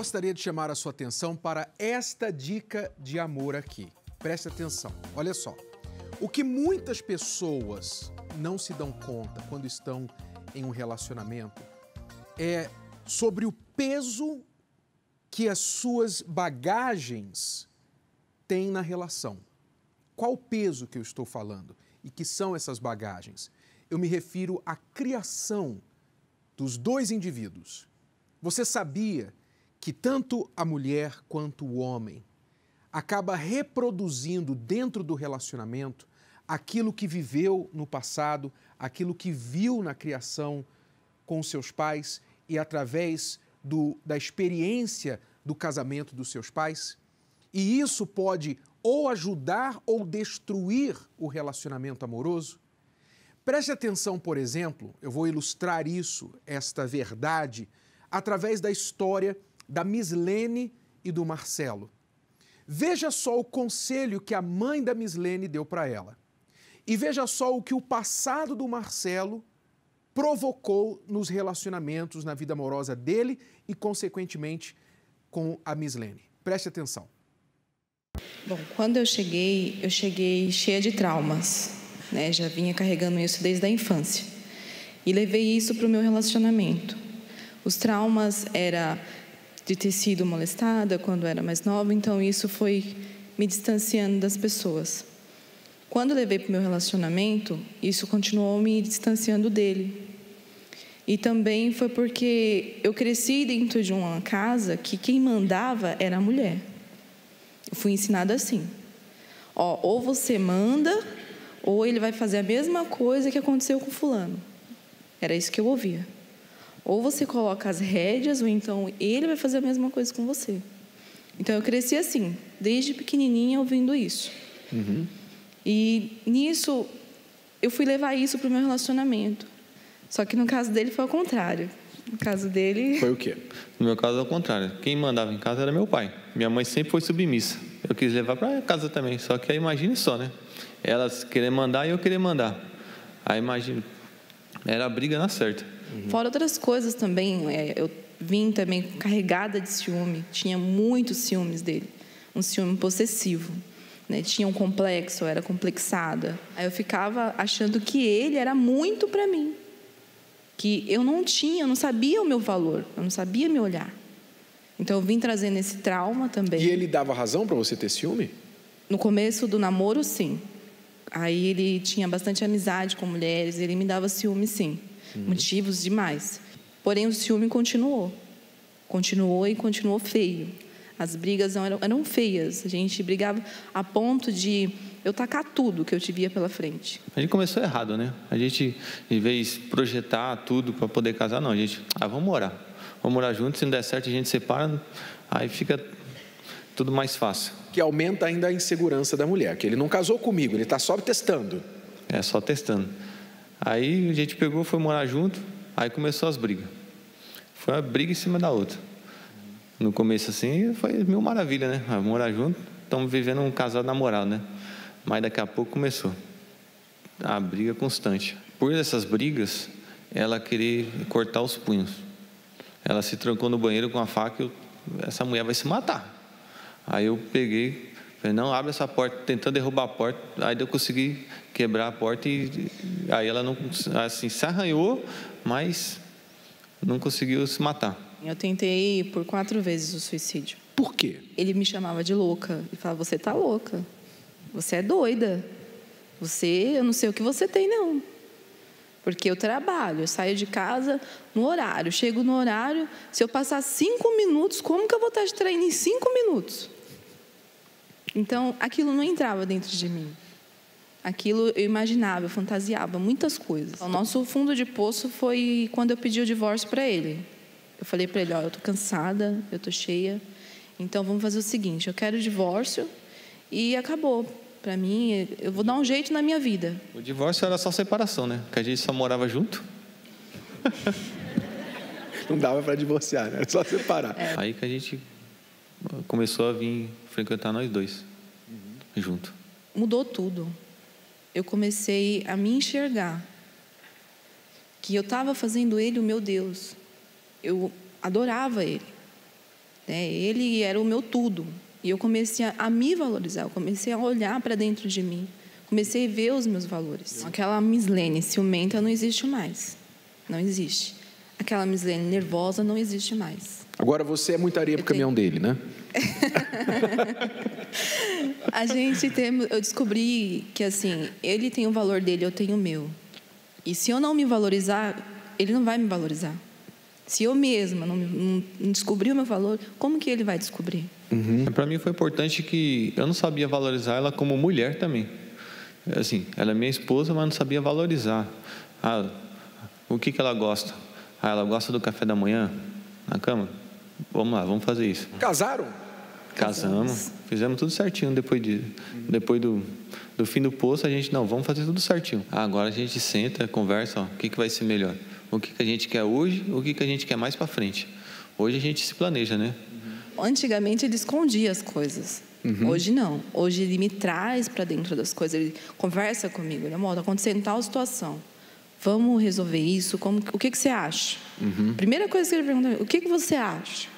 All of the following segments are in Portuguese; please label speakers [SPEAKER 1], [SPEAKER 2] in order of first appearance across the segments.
[SPEAKER 1] gostaria de chamar a sua atenção para esta dica de amor aqui. Preste atenção, olha só. O que muitas pessoas não se dão conta quando estão em um relacionamento é sobre o peso que as suas bagagens têm na relação. Qual o peso que eu estou falando? E que são essas bagagens? Eu me refiro à criação dos dois indivíduos. Você sabia que tanto a mulher quanto o homem acaba reproduzindo dentro do relacionamento aquilo que viveu no passado, aquilo que viu na criação com seus pais e através da experiência do casamento dos seus pais? E isso pode ou ajudar ou destruir o relacionamento amoroso? Preste atenção, por exemplo, eu vou ilustrar isso, esta verdade, através da história da Mislene e do Marcelo. Veja só o conselho que a mãe da Mislene deu para ela. E veja só o que o passado do Marcelo provocou nos relacionamentos, na vida amorosa dele e, consequentemente, com a Mislene. Preste atenção.
[SPEAKER 2] Bom, quando eu cheguei cheia de traumas, né? Já vinha carregando isso desde a infância. E levei isso para o meu relacionamento. Os traumas era de ter sido molestada quando era mais nova, então isso foi me distanciando das pessoas. Quando eu levei para o meu relacionamento, isso continuou me distanciando dele. E também foi porque eu cresci dentro de uma casa que quem mandava era a mulher. Eu fui ensinada assim. Ou você manda, ou ele vai fazer a mesma coisa que aconteceu com fulano. Era isso que eu ouvia. Ou você coloca as rédeas, ou então ele vai fazer a mesma coisa com você. Então eu cresci assim, desde pequenininha ouvindo isso.
[SPEAKER 1] Uhum.
[SPEAKER 2] E nisso, eu fui levar isso para o meu relacionamento. Só que no caso dele foi ao contrário. No caso dele...
[SPEAKER 1] Foi o quê?
[SPEAKER 3] No meu caso, ao contrário. Quem mandava em casa era meu pai. Minha mãe sempre foi submissa. Eu quis levar para casa também. Só que aí imagine só, né? Elas querer mandar e eu querer mandar. Aí imagina, era a briga na certa.
[SPEAKER 2] Uhum. Fora outras coisas também, eu vim também carregada de ciúme. Tinha muitos ciúmes dele. Um ciúme possessivo. Né? Tinha um complexo, eu era complexada. Aí eu ficava achando que ele era muito para mim. Que eu não sabia o meu valor, eu não sabia me olhar. Então eu vim trazendo esse trauma também.
[SPEAKER 1] E ele dava razão para você ter ciúme?
[SPEAKER 2] No começo do namoro, sim. Aí ele tinha bastante amizade com mulheres, ele me dava ciúme, sim. Motivos demais. Porém o ciúme continuou. Continuou e continuou feio. As brigas eram feias. A gente brigava a ponto de eu tacar tudo que eu te via pela frente.
[SPEAKER 3] A gente começou errado, né? A gente, em vez de projetar tudo para poder casar, não. A gente, vamos morar. Vamos morar juntos, se não der certo a gente separa, aí fica tudo mais fácil.
[SPEAKER 1] Que aumenta ainda a insegurança da mulher, que ele não casou comigo, ele está só testando.
[SPEAKER 3] É, só testando. Aí a gente pegou, foi morar junto, aí começou as brigas. Foi uma briga em cima da outra. No começo assim, foi mil maravilha, né? Morar junto, estamos vivendo um casal namorado, né? Mas daqui a pouco começou a briga constante. Por essas brigas, ela queria cortar os punhos. Ela se trancou no banheiro com a faca, essa mulher vai se matar. Aí eu peguei, falei, não, abre essa porta, tentando derrubar a porta. Aí eu consegui quebrar a porta e aí ela não, assim, se arranhou, mas não conseguiu se matar.
[SPEAKER 2] Eu tentei por 4 vezes o suicídio.
[SPEAKER 1] Por quê?
[SPEAKER 2] Ele me chamava de louca. Ele falava, você tá louca. Você é doida. Eu não sei o que você tem, não. Porque eu trabalho, eu saio de casa no horário. Chego no horário, se eu passar 5 minutos, como que eu vou estar te traindo em 5 minutos? Então, aquilo não entrava dentro de mim. Aquilo eu imaginava, eu fantasiava muitas coisas. O nosso fundo de poço foi quando eu pedi o divórcio para ele. Eu falei para ele, eu tô cansada, eu tô cheia, então vamos fazer o seguinte, eu quero o divórcio e acabou. Para mim, eu vou dar um jeito na minha vida.
[SPEAKER 3] O divórcio era só separação, né? Porque a gente só morava junto.
[SPEAKER 1] Não dava para divorciar, né? Era só separar.
[SPEAKER 2] É.
[SPEAKER 3] Aí que a gente começou a vir frequentar nós dois, junto.
[SPEAKER 2] Mudou tudo. Eu comecei a me enxergar. Que eu estava fazendo ele o meu Deus. Eu adorava ele. né? Ele era o meu tudo. E eu comecei a me valorizar, eu comecei a olhar para dentro de mim, comecei a ver os meus valores. Aquela Mislene ciumenta não existe mais, não existe. Aquela Mislene nervosa não existe mais.
[SPEAKER 1] Agora você é muita areia pro caminhão dele, né?
[SPEAKER 2] Eu descobri que, assim, ele tem o valor dele, eu tenho o meu. E se eu não me valorizar, ele não vai me valorizar. Se eu mesma não descobrir o meu valor, como que ele vai descobrir?
[SPEAKER 3] Para mim foi importante que eu não sabia valorizar ela como mulher também. Assim, ela é minha esposa, mas não sabia valorizar. O que ela gosta? Ela gosta do café da manhã na cama? Vamos lá, vamos fazer isso.
[SPEAKER 1] Casaram?
[SPEAKER 3] Casamos, fizemos tudo certinho depois do fim do poço, a gente, não, vamos fazer tudo certinho. Agora a gente senta, conversa, o que vai ser melhor? O que a gente quer hoje, o que a gente quer mais para frente. Hoje a gente se planeja, né?
[SPEAKER 2] Antigamente ele escondia as coisas. Hoje não. Hoje ele me traz para dentro das coisas, ele conversa comigo, ele está acontecendo tal situação. Vamos resolver isso, o que você acha? Primeira coisa que ele pergunta, o que você acha?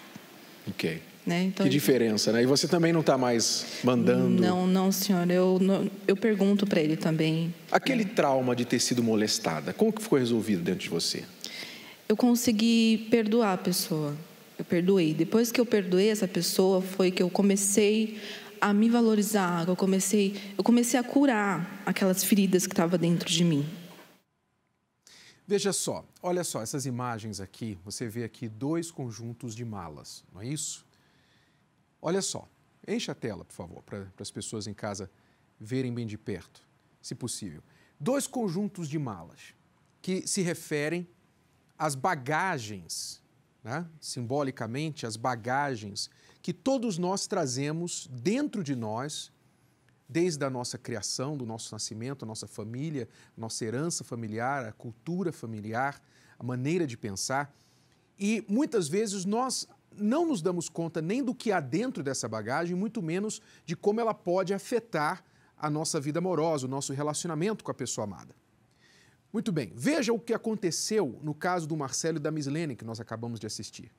[SPEAKER 1] Ok.
[SPEAKER 2] Né? Então,
[SPEAKER 1] que diferença, né? E você também não está mais mandando...
[SPEAKER 2] Não, senhor. Eu pergunto para ele também.
[SPEAKER 1] Aquele trauma de ter sido molestada, como que ficou resolvido dentro de você?
[SPEAKER 2] Eu consegui perdoar a pessoa. Eu perdoei. Depois que eu perdoei essa pessoa, foi que eu comecei a me valorizar. Eu comecei a curar aquelas feridas que estavam dentro de mim.
[SPEAKER 1] Veja só, olha só, essas imagens aqui, você vê aqui 2 conjuntos de malas, não é isso? Olha só, enche a tela, por favor, para as pessoas em casa verem bem de perto, se possível. 2 conjuntos de malas que se referem às bagagens, né? Simbolicamente, as bagagens que todos nós trazemos dentro de nós, desde a nossa criação, do nosso nascimento, a nossa família, nossa herança familiar, a cultura familiar, a maneira de pensar. E muitas vezes nós não nos damos conta nem do que há dentro dessa bagagem, muito menos de como ela pode afetar a nossa vida amorosa, o nosso relacionamento com a pessoa amada. Muito bem, veja o que aconteceu no caso do Marcelo e da Mislene, que nós acabamos de assistir.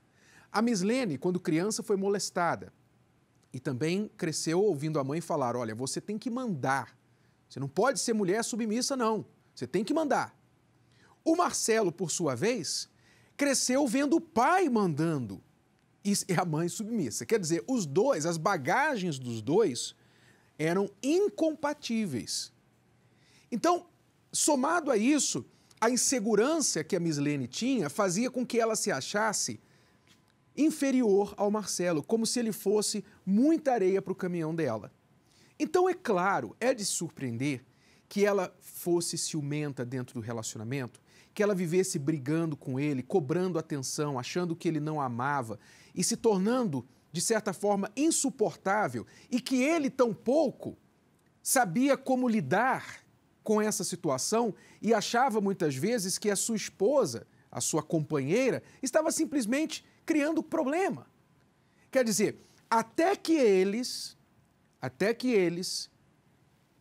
[SPEAKER 1] A Mislene, quando criança, foi molestada e também cresceu ouvindo a mãe falar, olha, você tem que mandar, você não pode ser mulher submissa, não, você tem que mandar. O Marcelo, por sua vez, cresceu vendo o pai mandando e a mãe submissa. Quer dizer, os dois, as bagagens dos dois eram incompatíveis. Então, somado a isso, a insegurança que a Mislene tinha fazia com que ela se achasse inferior ao Marcelo, como se ele fosse muita areia para o caminhão dela. Então, é claro, é de surpreender que ela fosse ciumenta dentro do relacionamento, que ela vivesse brigando com ele, cobrando atenção, achando que ele não a amava e se tornando, de certa forma, insuportável e que ele tampouco sabia como lidar com essa situação e achava muitas vezes que a sua esposa, a sua companheira, estava simplesmente criando problema. Quer dizer, até que eles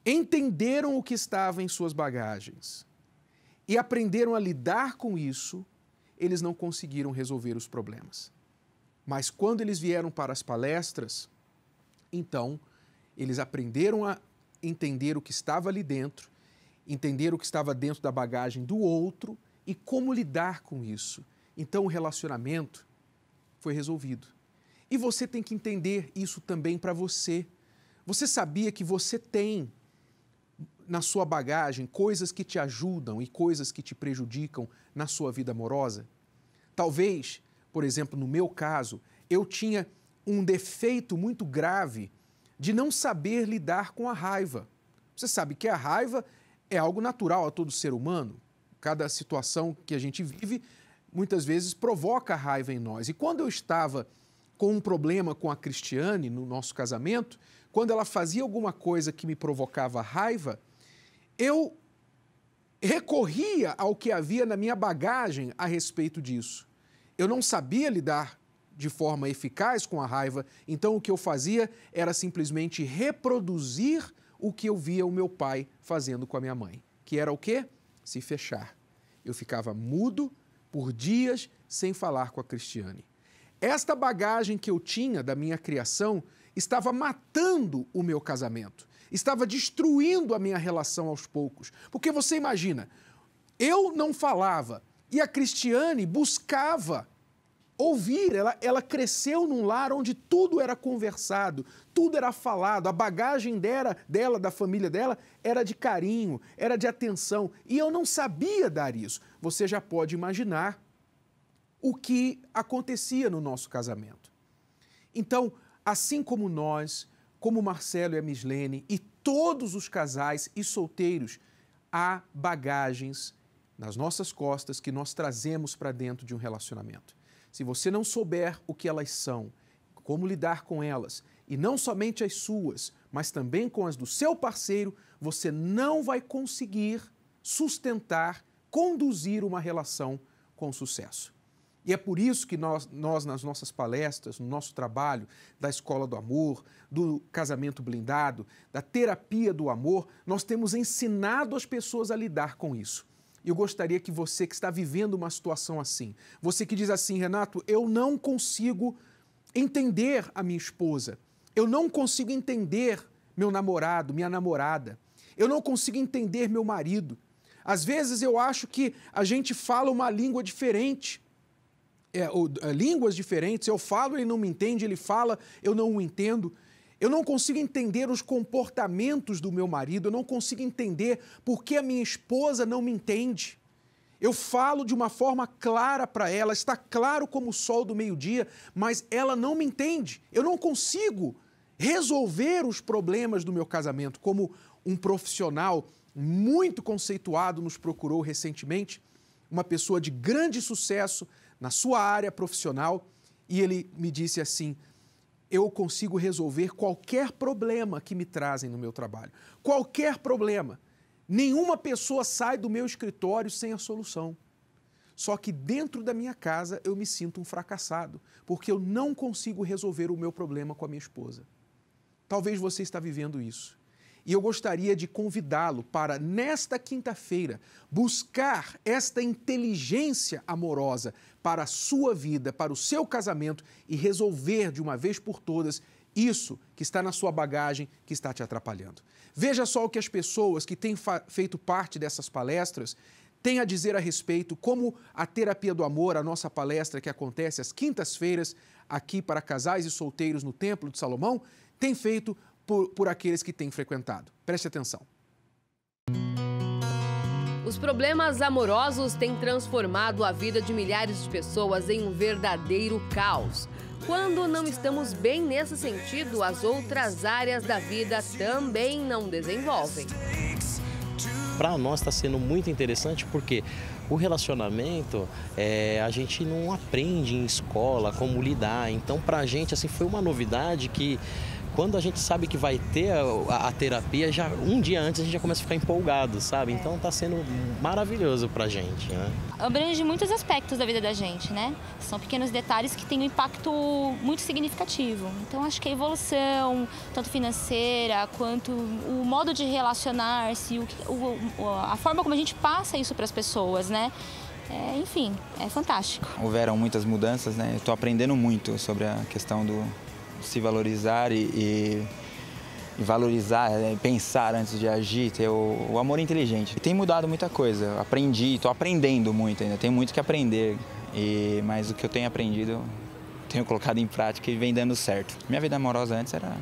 [SPEAKER 1] entenderam o que estava em suas bagagens e aprenderam a lidar com isso, eles não conseguiram resolver os problemas. Mas quando eles vieram para as palestras, então, eles aprenderam a entender o que estava ali dentro, entender o que estava dentro da bagagem do outro e como lidar com isso. Então, o relacionamento foi resolvido. E você tem que entender isso também para você. Você sabia que você tem na sua bagagem coisas que te ajudam e coisas que te prejudicam na sua vida amorosa? Talvez, por exemplo, no meu caso, eu tinha um defeito muito grave de não saber lidar com a raiva. Você sabe que a raiva é algo natural a todo ser humano. Cada situação que a gente vive, muitas vezes, provoca raiva em nós. E quando eu estava com um problema com a Cristiane, no nosso casamento, quando ela fazia alguma coisa que me provocava raiva, eu recorria ao que havia na minha bagagem a respeito disso. Eu não sabia lidar de forma eficaz com a raiva, então o que eu fazia era simplesmente reproduzir o que eu via o meu pai fazendo com a minha mãe, que era o quê? Se fechar. Eu ficava mudo por dias sem falar com a Cristiane. esta bagagem que eu tinha da minha criação estava matando o meu casamento, estava destruindo a minha relação aos poucos. Porque você imagina, eu não falava e a Cristiane buscava ouvir, ela cresceu num lar onde tudo era conversado, tudo era falado, a bagagem dela, da família dela, era de carinho, era de atenção, e eu não sabia dar isso. Você já pode imaginar o que acontecia no nosso casamento. Então, assim como nós, como o Marcelo e a Mislene e todos os casais e solteiros, há bagagens nas nossas costas que nós trazemos para dentro de um relacionamento. Se você não souber o que elas são, como lidar com elas, e não somente as suas, mas também com as do seu parceiro, você não vai conseguir sustentar, conduzir uma relação com sucesso. E é por isso que nós nas nossas palestras, no nosso trabalho da Escola do Amor, do Casamento Blindado, da Terapia do Amor, nós temos ensinado as pessoas a lidar com isso. Eu gostaria que você que está vivendo uma situação assim, você que diz assim, Renato, eu não consigo entender a minha esposa, eu não consigo entender meu namorado, minha namorada, eu não consigo entender meu marido. Às vezes eu acho que a gente fala uma língua diferente, línguas diferentes, eu falo, ele não me entende, ele fala, eu não o entendo. Eu não consigo entender os comportamentos do meu marido, eu não consigo entender por que a minha esposa não me entende. Eu falo de uma forma clara para ela, está claro como o sol do meio-dia, mas ela não me entende. Eu não consigo resolver os problemas do meu casamento. Como um profissional muito conceituado nos procurou recentemente, uma pessoa de grande sucesso na sua área profissional, e ele me disse assim, eu consigo resolver qualquer problema que me trazem no meu trabalho. Qualquer problema. Nenhuma pessoa sai do meu escritório sem a solução. Só que dentro da minha casa eu me sinto um fracassado, porque eu não consigo resolver o meu problema com a minha esposa. Talvez você está vivendo isso. E eu gostaria de convidá-lo para, nesta quinta-feira, buscar esta inteligência amorosa para a sua vida, para o seu casamento e resolver de uma vez por todas isso que está na sua bagagem, que está te atrapalhando. Veja só o que as pessoas que têm feito parte dessas palestras têm a dizer a respeito, como a Terapia do Amor, a nossa palestra que acontece às quintas-feiras aqui para casais e solteiros no Templo de Salomão, tem feito por aqueles que têm frequentado. Preste atenção.
[SPEAKER 4] Os problemas amorosos têm transformado a vida de milhares de pessoas em um verdadeiro caos. Quando não estamos bem nesse sentido, as outras áreas da vida também não desenvolvem.
[SPEAKER 5] Para nós está sendo muito interessante porque o relacionamento, a gente não aprende em escola como lidar. Então, para a gente assim, foi uma novidade que quando a gente sabe que vai ter a terapia, já um dia antes a gente já começa a ficar empolgado, sabe? Então está sendo maravilhoso para a gente, né?
[SPEAKER 6] Abrange muitos aspectos da vida da gente, né? São pequenos detalhes que têm um impacto muito significativo. Então acho que a evolução, tanto financeira quanto o modo de relacionar-se, a forma como a gente passa isso para as pessoas, né? Enfim, é fantástico.
[SPEAKER 7] Houveram muitas mudanças, né? Eu estou aprendendo muito sobre a questão do se valorizar e valorizar, pensar antes de agir, ter o amor inteligente. Tem mudado muita coisa, estou aprendendo muito ainda, tenho muito que aprender, mas o que eu tenho aprendido, eu tenho colocado em prática e vem dando certo. Minha vida amorosa antes era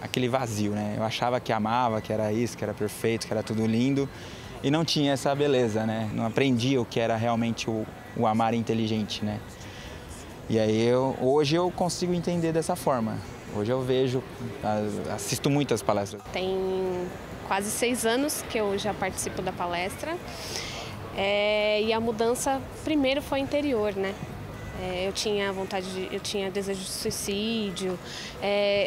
[SPEAKER 7] aquele vazio, né? Eu achava que amava, que era isso, que era perfeito, que era tudo lindo e não tinha essa beleza, né? Não aprendia o que era realmente o amar inteligente, né? E aí hoje eu consigo entender dessa forma. Hoje eu vejo, assisto muitas palestras.
[SPEAKER 8] Tem quase 6 anos que eu já participo da palestra. E a mudança primeiro foi interior, né? Eu tinha desejo de suicídio,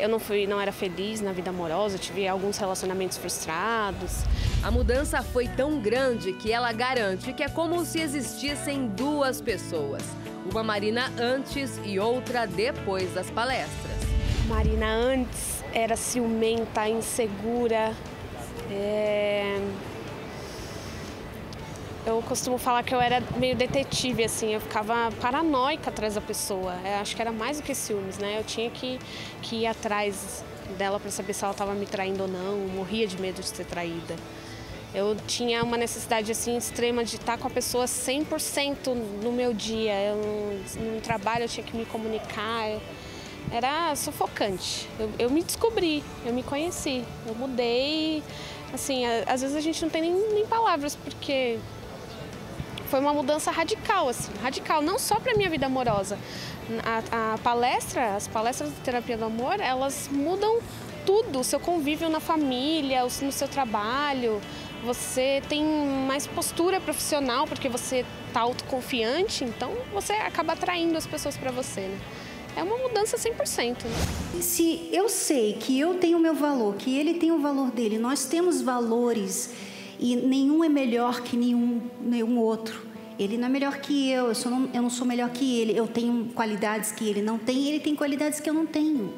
[SPEAKER 8] eu não era feliz na vida amorosa, tive alguns relacionamentos frustrados.
[SPEAKER 4] A mudança foi tão grande que ela garante que é como se existissem duas pessoas. Uma Marina antes e outra depois das palestras.
[SPEAKER 8] Marina antes era ciumenta, insegura, Eu costumo falar que eu era meio detetive, assim, eu ficava paranoica atrás da pessoa. Eu acho que era mais do que ciúmes, né? Eu tinha que ir atrás dela para saber se ela estava me traindo ou não, eu morria de medo de ser traída. Eu tinha uma necessidade assim, extrema de estar com a pessoa 100% no meu dia. No trabalho eu tinha que me comunicar, era sufocante. Eu me descobri, eu me conheci, eu mudei. Assim, às vezes a gente não tem nem palavras, porque foi uma mudança radical, assim, radical, não só para a minha vida amorosa. As palestras de terapia do amor, elas mudam tudo, o seu convívio na família, no seu trabalho. Você tem mais postura profissional, porque você está autoconfiante, então você acaba atraindo as pessoas para você, né? É uma mudança 100%. Né?
[SPEAKER 9] Se eu sei que eu tenho o meu valor, que ele tem o valor dele, nós temos valores e nenhum é melhor que nenhum outro. Ele não é melhor que eu não sou melhor que ele, eu tenho qualidades que ele não tem, ele tem qualidades que eu não tenho.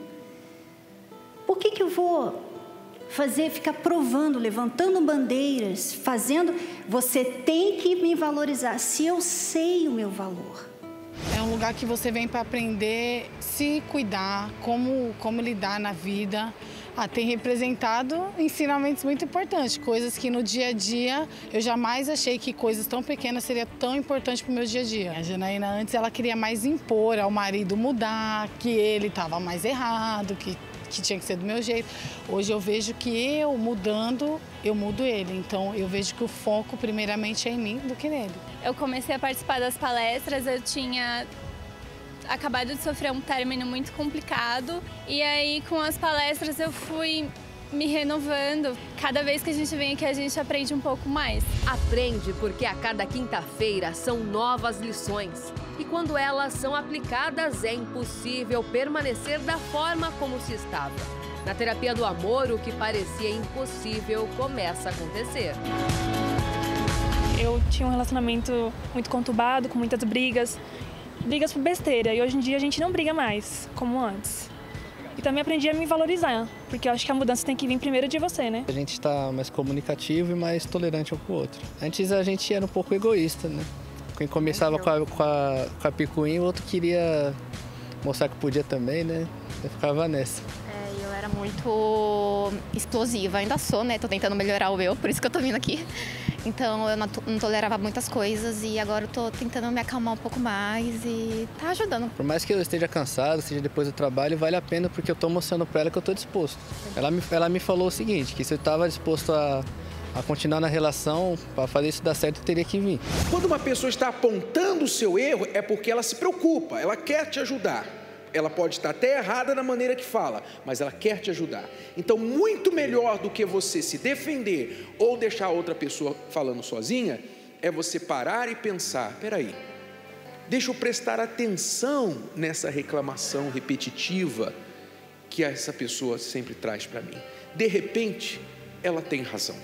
[SPEAKER 9] Por que eu vou ficar provando, levantando bandeiras, fazendo... Você tem que me valorizar, se eu sei o meu valor.
[SPEAKER 10] É um lugar que você vem para aprender se cuidar, como lidar na vida. Tem representado ensinamentos muito importantes, coisas que no dia a dia eu jamais achei que coisas tão pequenas seria tão importante para o meu dia a dia. A Janaína antes ela queria mais impor ao marido mudar, que ele estava mais errado, que tinha que ser do meu jeito. Hoje eu vejo que eu mudando, eu mudo ele. Então eu vejo que o foco primeiramente é em mim do que nele.
[SPEAKER 11] Eu comecei a participar das palestras, eu tinha acabado de sofrer um término muito complicado e aí com as palestras eu fui me renovando. Cada vez que a gente vem aqui a gente aprende um pouco mais.
[SPEAKER 4] Aprende porque a cada quinta-feira são novas lições. E quando elas são aplicadas é impossível permanecer da forma como se estava. Na terapia do amor, o que parecia impossível começa a acontecer.
[SPEAKER 12] Eu tinha um relacionamento muito conturbado, com muitas brigas por besteira. E hoje em dia a gente não briga mais, como antes. E também aprendi a me valorizar, porque eu acho que a mudança tem que vir primeiro de você, né?
[SPEAKER 13] A gente está mais comunicativo e mais tolerante um com o outro. Antes a gente era um pouco egoísta, né? Quem começava com a picuinha, o outro queria mostrar que podia também, né? Eu ficava nessa.
[SPEAKER 6] Eu era muito explosiva, ainda sou, né? Tô tentando melhorar o eu, por isso que eu tô vindo aqui. Então eu não tolerava muitas coisas e agora eu tô tentando me acalmar um pouco mais e tá ajudando.
[SPEAKER 13] Por mais que eu esteja cansado, seja depois do trabalho, vale a pena porque eu tô mostrando pra ela que eu tô disposto. Ela me falou o seguinte, que se eu tava disposto a continuar na relação, para fazer isso dar certo, eu teria que vir.
[SPEAKER 1] Quando uma pessoa está apontando o seu erro, é porque ela se preocupa, ela quer te ajudar. Ela pode estar até errada na maneira que fala, mas ela quer te ajudar. Então, muito melhor do que você se defender ou deixar a outra pessoa falando sozinha, é você parar e pensar, peraí, deixa eu prestar atenção nessa reclamação repetitiva que essa pessoa sempre traz para mim. De repente, ela tem razão.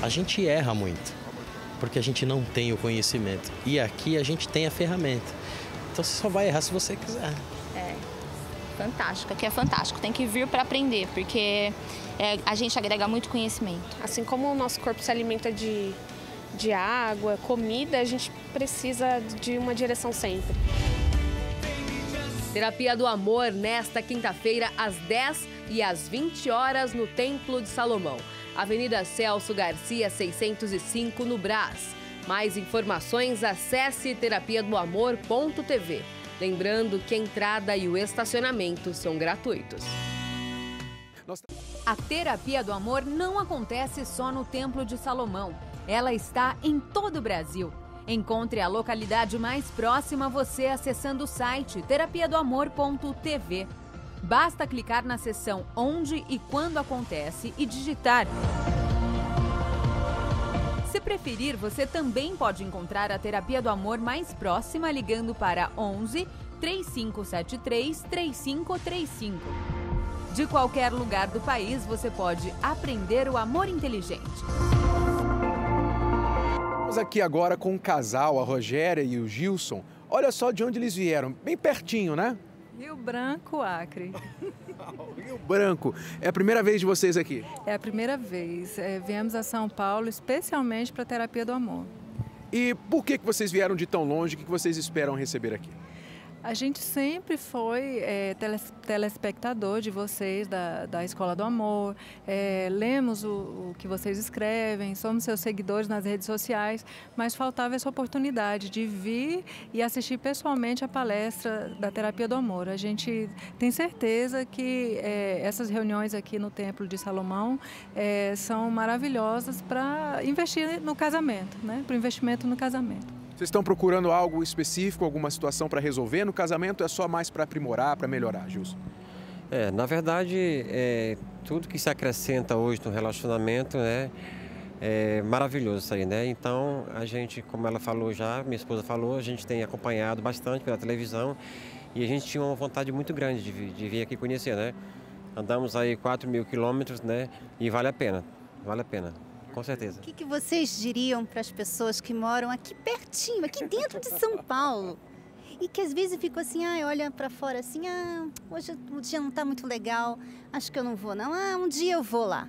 [SPEAKER 5] A gente erra muito, porque a gente não tem o conhecimento. E aqui a gente tem a ferramenta. Então você só vai errar se você quiser.
[SPEAKER 6] Fantástico, aqui é fantástico. Tem que vir para aprender, porque a gente agrega muito conhecimento.
[SPEAKER 8] Assim como o nosso corpo se alimenta de água, comida, a gente precisa de uma direção sempre.
[SPEAKER 4] Terapia do Amor nesta quinta-feira às 10 e às 20 horas no Templo de Salomão. Avenida Celso Garcia, 605, no Brás. Mais informações, acesse terapiadoamor.tv. Lembrando que a entrada e o estacionamento são gratuitos.
[SPEAKER 14] A Terapia do Amor não acontece só no Templo de Salomão. Ela está em todo o Brasil. Encontre a localidade mais próxima a você acessando o site terapiadoamor.tv. Basta clicar na seção Onde e Quando Acontece e digitar. Se preferir, você também pode encontrar a Terapia do Amor mais próxima ligando para 11 3573 3535. De qualquer lugar do país, você pode aprender o amor inteligente.
[SPEAKER 1] Estamos aqui agora com um casal, a Rogéria e o Gilson. Olha só de onde eles vieram, bem pertinho, né?
[SPEAKER 15] Rio Branco, Acre.
[SPEAKER 1] Rio Branco. É a primeira vez de vocês aqui?
[SPEAKER 15] É a primeira vez. Viemos a São Paulo especialmente para a Terapia do Amor.
[SPEAKER 1] E por que vocês vieram de tão longe? O que vocês esperam receber aqui?
[SPEAKER 15] A gente sempre foi telespectador de vocês, da Escola do Amor, lemos o que vocês escrevem, somos seus seguidores nas redes sociais, mas faltava essa oportunidade de vir e assistir pessoalmente a palestra da Terapia do Amor. A gente tem certeza que essas reuniões aqui no Templo de Salomão são maravilhosas para investir no casamento, né? Para o investimento no casamento.
[SPEAKER 1] Vocês estão procurando algo específico, alguma situação para resolver no casamento? É só mais para aprimorar, para melhorar, Gilson?
[SPEAKER 16] Na verdade, tudo que se acrescenta hoje no relacionamento, né, é maravilhoso isso aí, né? Então, a gente, como ela falou já, minha esposa falou, a gente tem acompanhado bastante pela televisão e a gente tinha uma vontade muito grande de vir aqui conhecer, né? Andamos aí 4.000 quilômetros, né? E vale a pena, com certeza.
[SPEAKER 9] O que vocês diriam para as pessoas que moram aqui pertinho, aqui dentro de São Paulo, e que às vezes ficam assim, olha para fora assim, hoje o dia não está muito legal, acho que eu não vou não, um dia eu vou lá.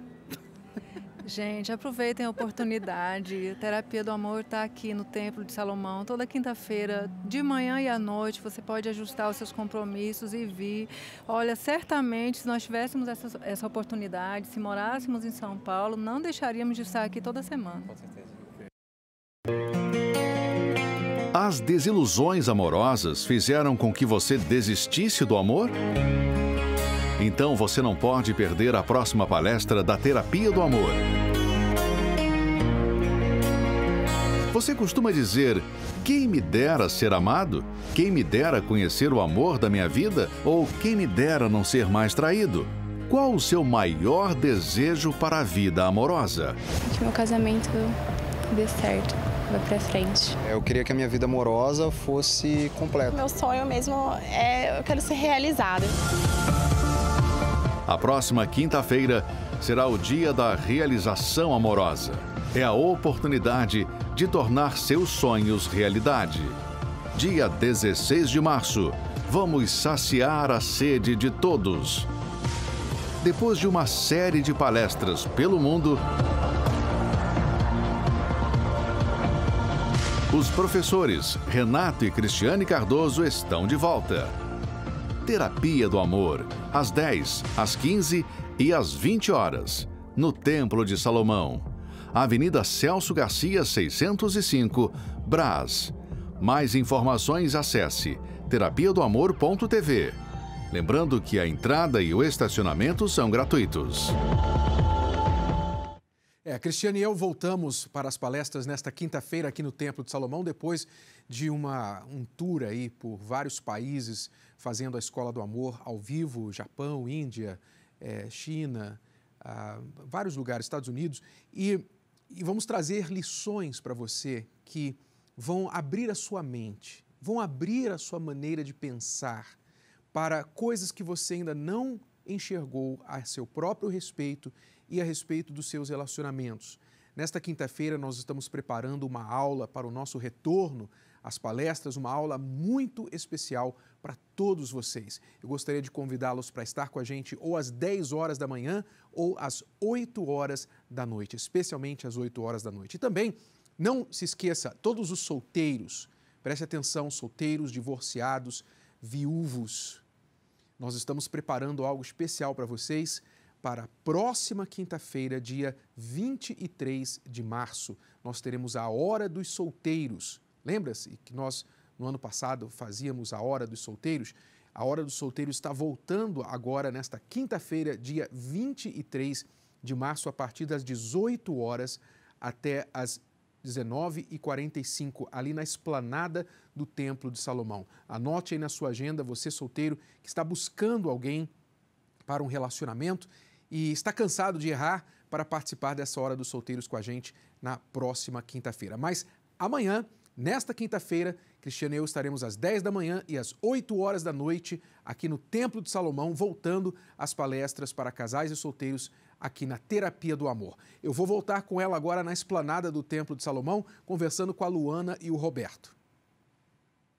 [SPEAKER 15] Gente, aproveitem a oportunidade. A Terapia do Amor está aqui no Templo de Salomão, toda quinta-feira, de manhã e à noite. Você pode ajustar os seus compromissos e vir. Olha, certamente, se nós tivéssemos essa oportunidade, se morássemos em São Paulo, não deixaríamos de estar aqui toda semana.
[SPEAKER 16] Com certeza.
[SPEAKER 17] As desilusões amorosas fizeram com que você desistisse do amor? Então você não pode perder a próxima palestra da Terapia do Amor. Você costuma dizer, quem me dera ser amado? Quem me dera conhecer o amor da minha vida? Ou quem me dera não ser mais traído? Qual o seu maior desejo para a vida amorosa?
[SPEAKER 18] Que meu casamento dê certo, vá pra frente.
[SPEAKER 19] Eu queria que a minha vida amorosa fosse completa.
[SPEAKER 18] Meu sonho mesmo eu quero ser realizada.
[SPEAKER 17] A próxima quinta-feira será o dia da realização amorosa. É a oportunidade de tornar seus sonhos realidade. Dia 16 de março, vamos saciar a sede de todos. Depois de uma série de palestras pelo mundo, os professores Renato e Cristiane Cardoso estão de volta. Terapia do Amor, às 10, às 15 e às 20 horas, no Templo de Salomão. Avenida Celso Garcia, 605, Brás. Mais informações, acesse terapiadoamor.tv. Lembrando que a entrada e o estacionamento são gratuitos.
[SPEAKER 1] Cristiane e eu voltamos para as palestras nesta quinta-feira aqui no Templo de Salomão, depois de um tour aí por vários países, fazendo a Escola do Amor ao vivo, Japão, Índia, China, vários lugares, Estados Unidos, e vamos trazer lições para você que vão abrir a sua mente, vão abrir a sua maneira de pensar para coisas que você ainda não enxergou a seu próprio respeito e a respeito dos seus relacionamentos. Nesta quinta-feira nós estamos preparando uma aula para o nosso retorno às palestras, uma aula muito especial para todos vocês. Eu gostaria de convidá-los para estar com a gente ou às 10 horas da manhã ou às 8 horas da noite, especialmente às 8 horas da noite. E também, não se esqueça, todos os solteiros, preste atenção, solteiros, divorciados, viúvos, nós estamos preparando algo especial para vocês para a próxima quinta-feira, dia 23 de março. Nós teremos a Hora dos Solteiros. Lembra-se que nós, no ano passado, fazíamos a Hora dos Solteiros? A Hora dos Solteiros está voltando agora nesta quinta-feira, dia 23 de março, a partir das 18 horas até as 19h45, ali na esplanada do Templo de Salomão. Anote aí na sua agenda, você solteiro que está buscando alguém para um relacionamento e está cansado de errar, para participar dessa Hora dos Solteiros com a gente na próxima quinta-feira. Mas amanhã, nesta quinta-feira, Cristiane e eu estaremos às 10 da manhã e às 8 horas da noite aqui no Templo de Salomão, voltando às palestras para casais e solteiros aqui na Terapia do Amor. Eu vou voltar com ela agora na esplanada do Templo de Salomão, conversando com a Luana e o Roberto.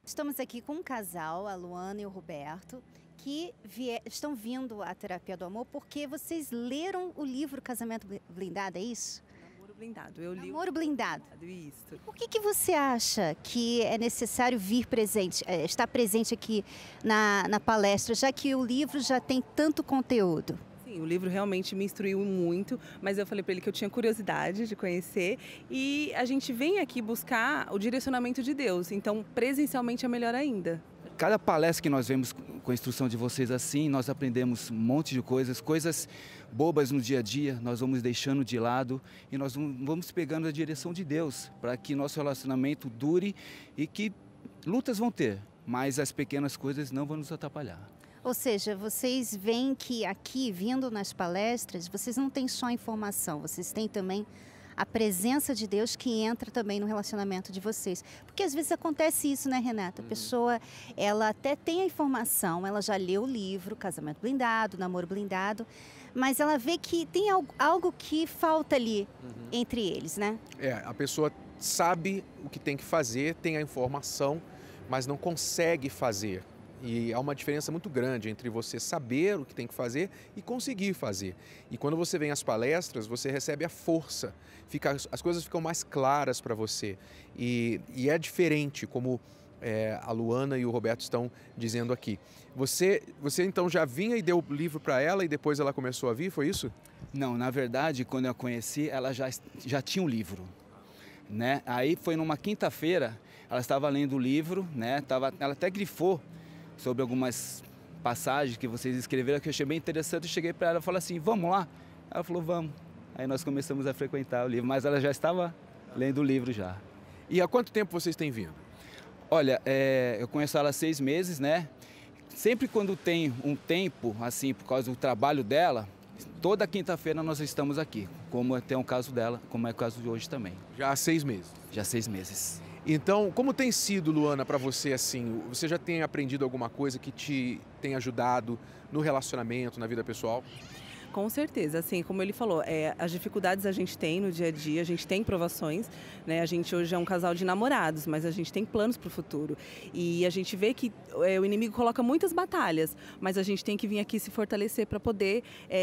[SPEAKER 9] Estamos aqui com um casal, a Luana e o Roberto, que estão vindo à Terapia do Amor porque vocês leram o livro Casamento Blindado, é isso?
[SPEAKER 20] Namoro Blindado. Eu li
[SPEAKER 9] Namoro Blindado.
[SPEAKER 20] Isso.
[SPEAKER 9] Por que você acha que é necessário estar presente aqui na palestra, já que o livro já tem tanto conteúdo?
[SPEAKER 20] Sim, o livro realmente me instruiu muito, mas eu falei para ele que eu tinha curiosidade de conhecer e a gente vem aqui buscar o direcionamento de Deus, então presencialmente é melhor ainda.
[SPEAKER 21] Cada palestra que nós vemos com a instrução de vocês assim, nós aprendemos um monte de coisas bobas no dia a dia, nós vamos deixando de lado e nós vamos pegando a direção de Deus para que nosso relacionamento dure e que lutas vão ter, mas as pequenas coisas não vão nos atrapalhar.
[SPEAKER 9] Ou seja, vocês veem que aqui, vindo nas palestras, vocês não têm só informação, vocês têm também a presença de Deus que entra também no relacionamento de vocês. Porque às vezes acontece isso, né, Renata? A pessoa, ela até tem a informação, ela já leu o livro, Casamento Blindado, Namoro Blindado, mas ela vê que tem algo que falta ali entre eles, né?
[SPEAKER 1] A pessoa sabe o que tem que fazer, tem a informação, mas não consegue fazer. E há uma diferença muito grande entre você saber o que tem que fazer e conseguir fazer. E quando você vem às palestras, você recebe a força, as coisas ficam mais claras para você. E é diferente, como a Luana e o Roberto estão dizendo aqui. Você então já vinha e deu o livro para ela e depois ela começou a vir, foi isso?
[SPEAKER 21] Não, na verdade, quando eu a conheci, ela já tinha um livro, né? Aí foi numa quinta-feira, ela estava lendo o livro, né? Ela até grifou sobre algumas passagens que vocês escreveram que eu achei bem interessante. Eu cheguei para ela e falei assim, vamos lá? Ela falou, vamos. Aí nós começamos a frequentar o livro, mas ela já estava lendo o livro já.
[SPEAKER 1] E há quanto tempo vocês têm vindo?
[SPEAKER 21] Olha, eu conheço ela há 6 meses, né? Sempre quando tem um tempo, assim, por causa do trabalho dela, toda quinta-feira nós estamos aqui, como tem o caso dela, como é o caso de hoje também.
[SPEAKER 1] Já há 6 meses?
[SPEAKER 21] Já há 6 meses.
[SPEAKER 1] Então, como tem sido, Luana, para você assim? Você já tem aprendido alguma coisa que te tem ajudado no relacionamento, na vida pessoal?
[SPEAKER 20] Com certeza, assim, como ele falou, as dificuldades a gente tem no dia a dia, a gente tem provações, né? A gente hoje é um casal de namorados, mas a gente tem planos para o futuro. E a gente vê que o inimigo coloca muitas batalhas, mas a gente tem que vir aqui se fortalecer para poder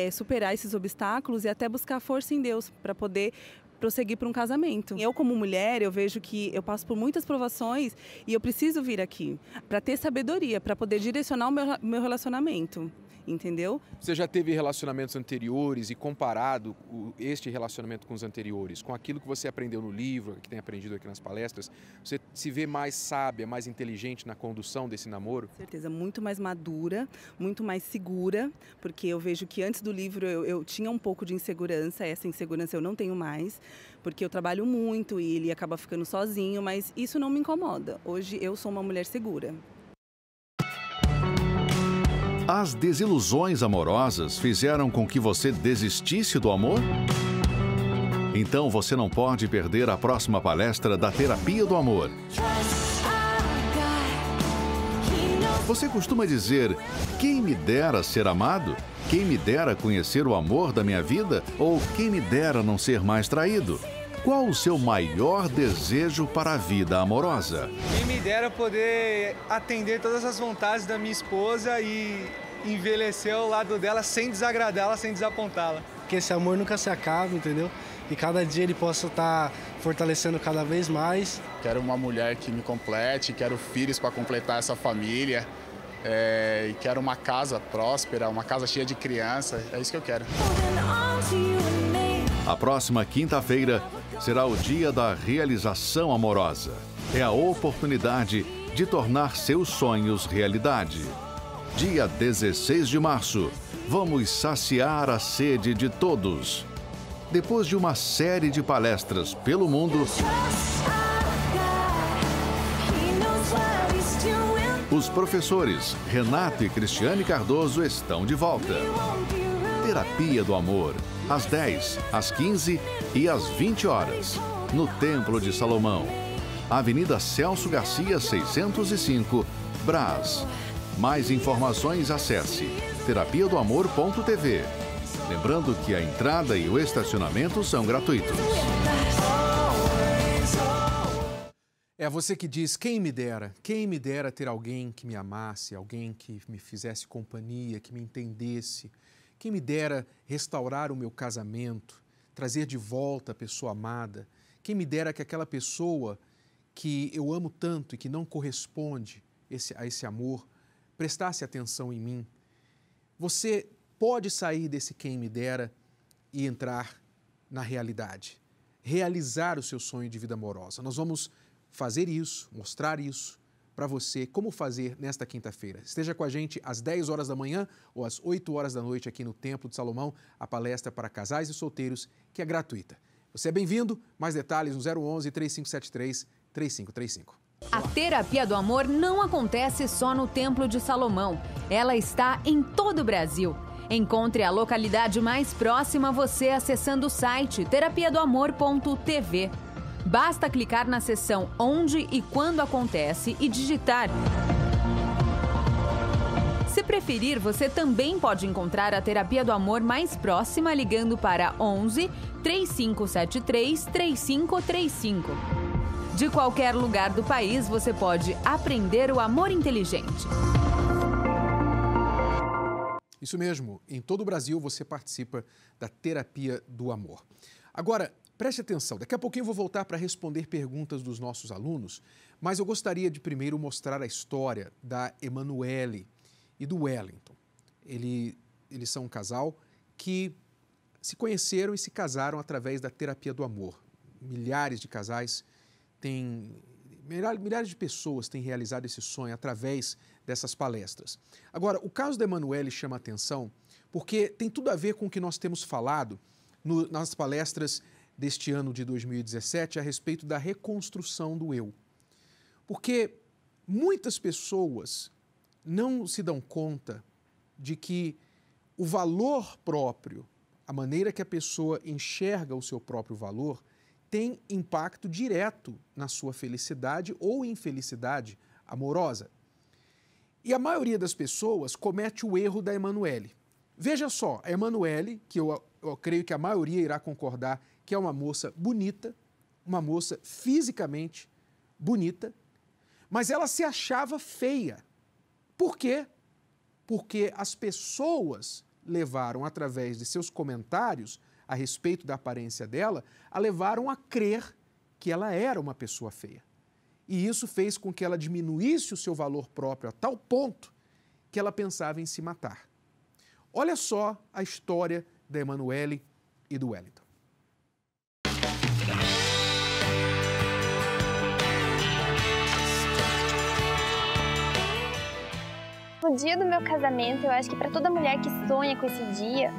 [SPEAKER 20] superar esses obstáculos e até buscar força em Deus para poder prosseguir para um casamento. Eu, como mulher, eu vejo que eu passo por muitas provações e eu preciso vir aqui para ter sabedoria, para poder direcionar o meu relacionamento. Entendeu?
[SPEAKER 1] Você já teve relacionamentos anteriores e comparado este relacionamento com os anteriores, com aquilo que você aprendeu no livro, que tem aprendido aqui nas palestras, você se vê mais sábia, mais inteligente na condução desse namoro?
[SPEAKER 20] Com certeza, muito mais madura, muito mais segura, porque eu vejo que antes do livro eu tinha um pouco de insegurança, essa insegurança eu não tenho mais, porque eu trabalho muito e ele acaba ficando sozinho, mas isso não me incomoda. Hoje eu sou uma mulher segura.
[SPEAKER 17] As desilusões amorosas fizeram com que você desistisse do amor? Então você não pode perder a próxima palestra da Terapia do Amor. Você costuma dizer, quem me dera ser amado? Quem me dera conhecer o amor da minha vida? Ou quem me dera não ser mais traído? Qual o seu maior desejo para a vida amorosa?
[SPEAKER 22] Quem me dera poder atender todas as vontades da minha esposa e envelhecer ao lado dela sem desagradá-la, sem desapontá-la.
[SPEAKER 23] Que esse amor nunca se acabe, entendeu? E cada dia ele possa estar fortalecendo cada vez mais.
[SPEAKER 24] Quero uma mulher que me complete, quero filhos para completar essa família. E quero uma casa próspera, uma casa cheia de crianças. É isso que eu quero.
[SPEAKER 17] A próxima quinta-feira será o dia da realização amorosa. É a oportunidade de tornar seus sonhos realidade. Dia 16 de março, vamos saciar a sede de todos. Depois de uma série de palestras pelo mundo, os professores Renato e Cristiane Cardoso estão de volta. Terapia do Amor, às 10, às 15 e às 20 horas, no Templo de Salomão, Avenida Celso Garcia, 605, Brás. Mais informações, acesse terapiadoamor.tv. Lembrando que a entrada e o estacionamento são gratuitos.
[SPEAKER 1] É você que diz, quem me dera ter alguém que me amasse, alguém que me fizesse companhia, que me entendesse, quem me dera restaurar o meu casamento, trazer de volta a pessoa amada. Quem me dera que aquela pessoa que eu amo tanto e que não corresponde a esse amor, prestasse atenção em mim. Você pode sair desse quem me dera e entrar na realidade, realizar o seu sonho de vida amorosa. Nós vamos fazer isso, mostrar isso para você, como fazer nesta quinta-feira. Esteja com a gente às 10 horas da manhã ou às 8 horas da noite aqui no Templo de Salomão, a palestra para casais e solteiros, que é gratuita. Você é bem-vindo, mais detalhes no 011-3573-3535.
[SPEAKER 14] A terapia do amor não acontece só no Templo de Salomão. Ela está em todo o Brasil. Encontre a localidade mais próxima a você acessando o site terapiadoamor.tv. Basta clicar na seção Onde e Quando Acontece e digitar. Se preferir, você também pode encontrar a terapia do amor mais próxima ligando para 11 3573 3535. De qualquer lugar do país, você pode aprender o amor inteligente.
[SPEAKER 1] Isso mesmo, em todo o Brasil você participa da terapia do amor. Agora, preste atenção, daqui a pouquinho eu vou voltar para responder perguntas dos nossos alunos, mas eu gostaria de primeiro mostrar a história da Emanuele e do Wellington. Eles são um casal que se conheceram e se casaram através da terapia do amor. Milhares de casais milhares de pessoas têm realizado esse sonho através dessas palestras. Agora, o caso da Emanuele chama a atenção porque tem tudo a ver com o que nós temos falado nas palestras deste ano de 2017 a respeito da reconstrução do eu. Porque muitas pessoas não se dão conta de que o valor próprio, a maneira que a pessoa enxerga o seu próprio valor, tem impacto direto na sua felicidade ou infelicidade amorosa. E a maioria das pessoas comete o erro da Emanuele. Veja só, a Emanuele, que eu creio que a maioria irá concordar que é uma moça bonita, uma moça fisicamente bonita, mas ela se achava feia. Por quê? Porque as pessoas levaram, através de seus comentários a respeito da aparência dela, a levaram a crer que ela era uma pessoa feia. E isso fez com que ela diminuísse o seu valor próprio a tal ponto que ela pensava em se matar. Olha só a história da Emanuele e do Wellington.
[SPEAKER 2] No dia do meu casamento, eu acho que para toda mulher que sonha com esse dia,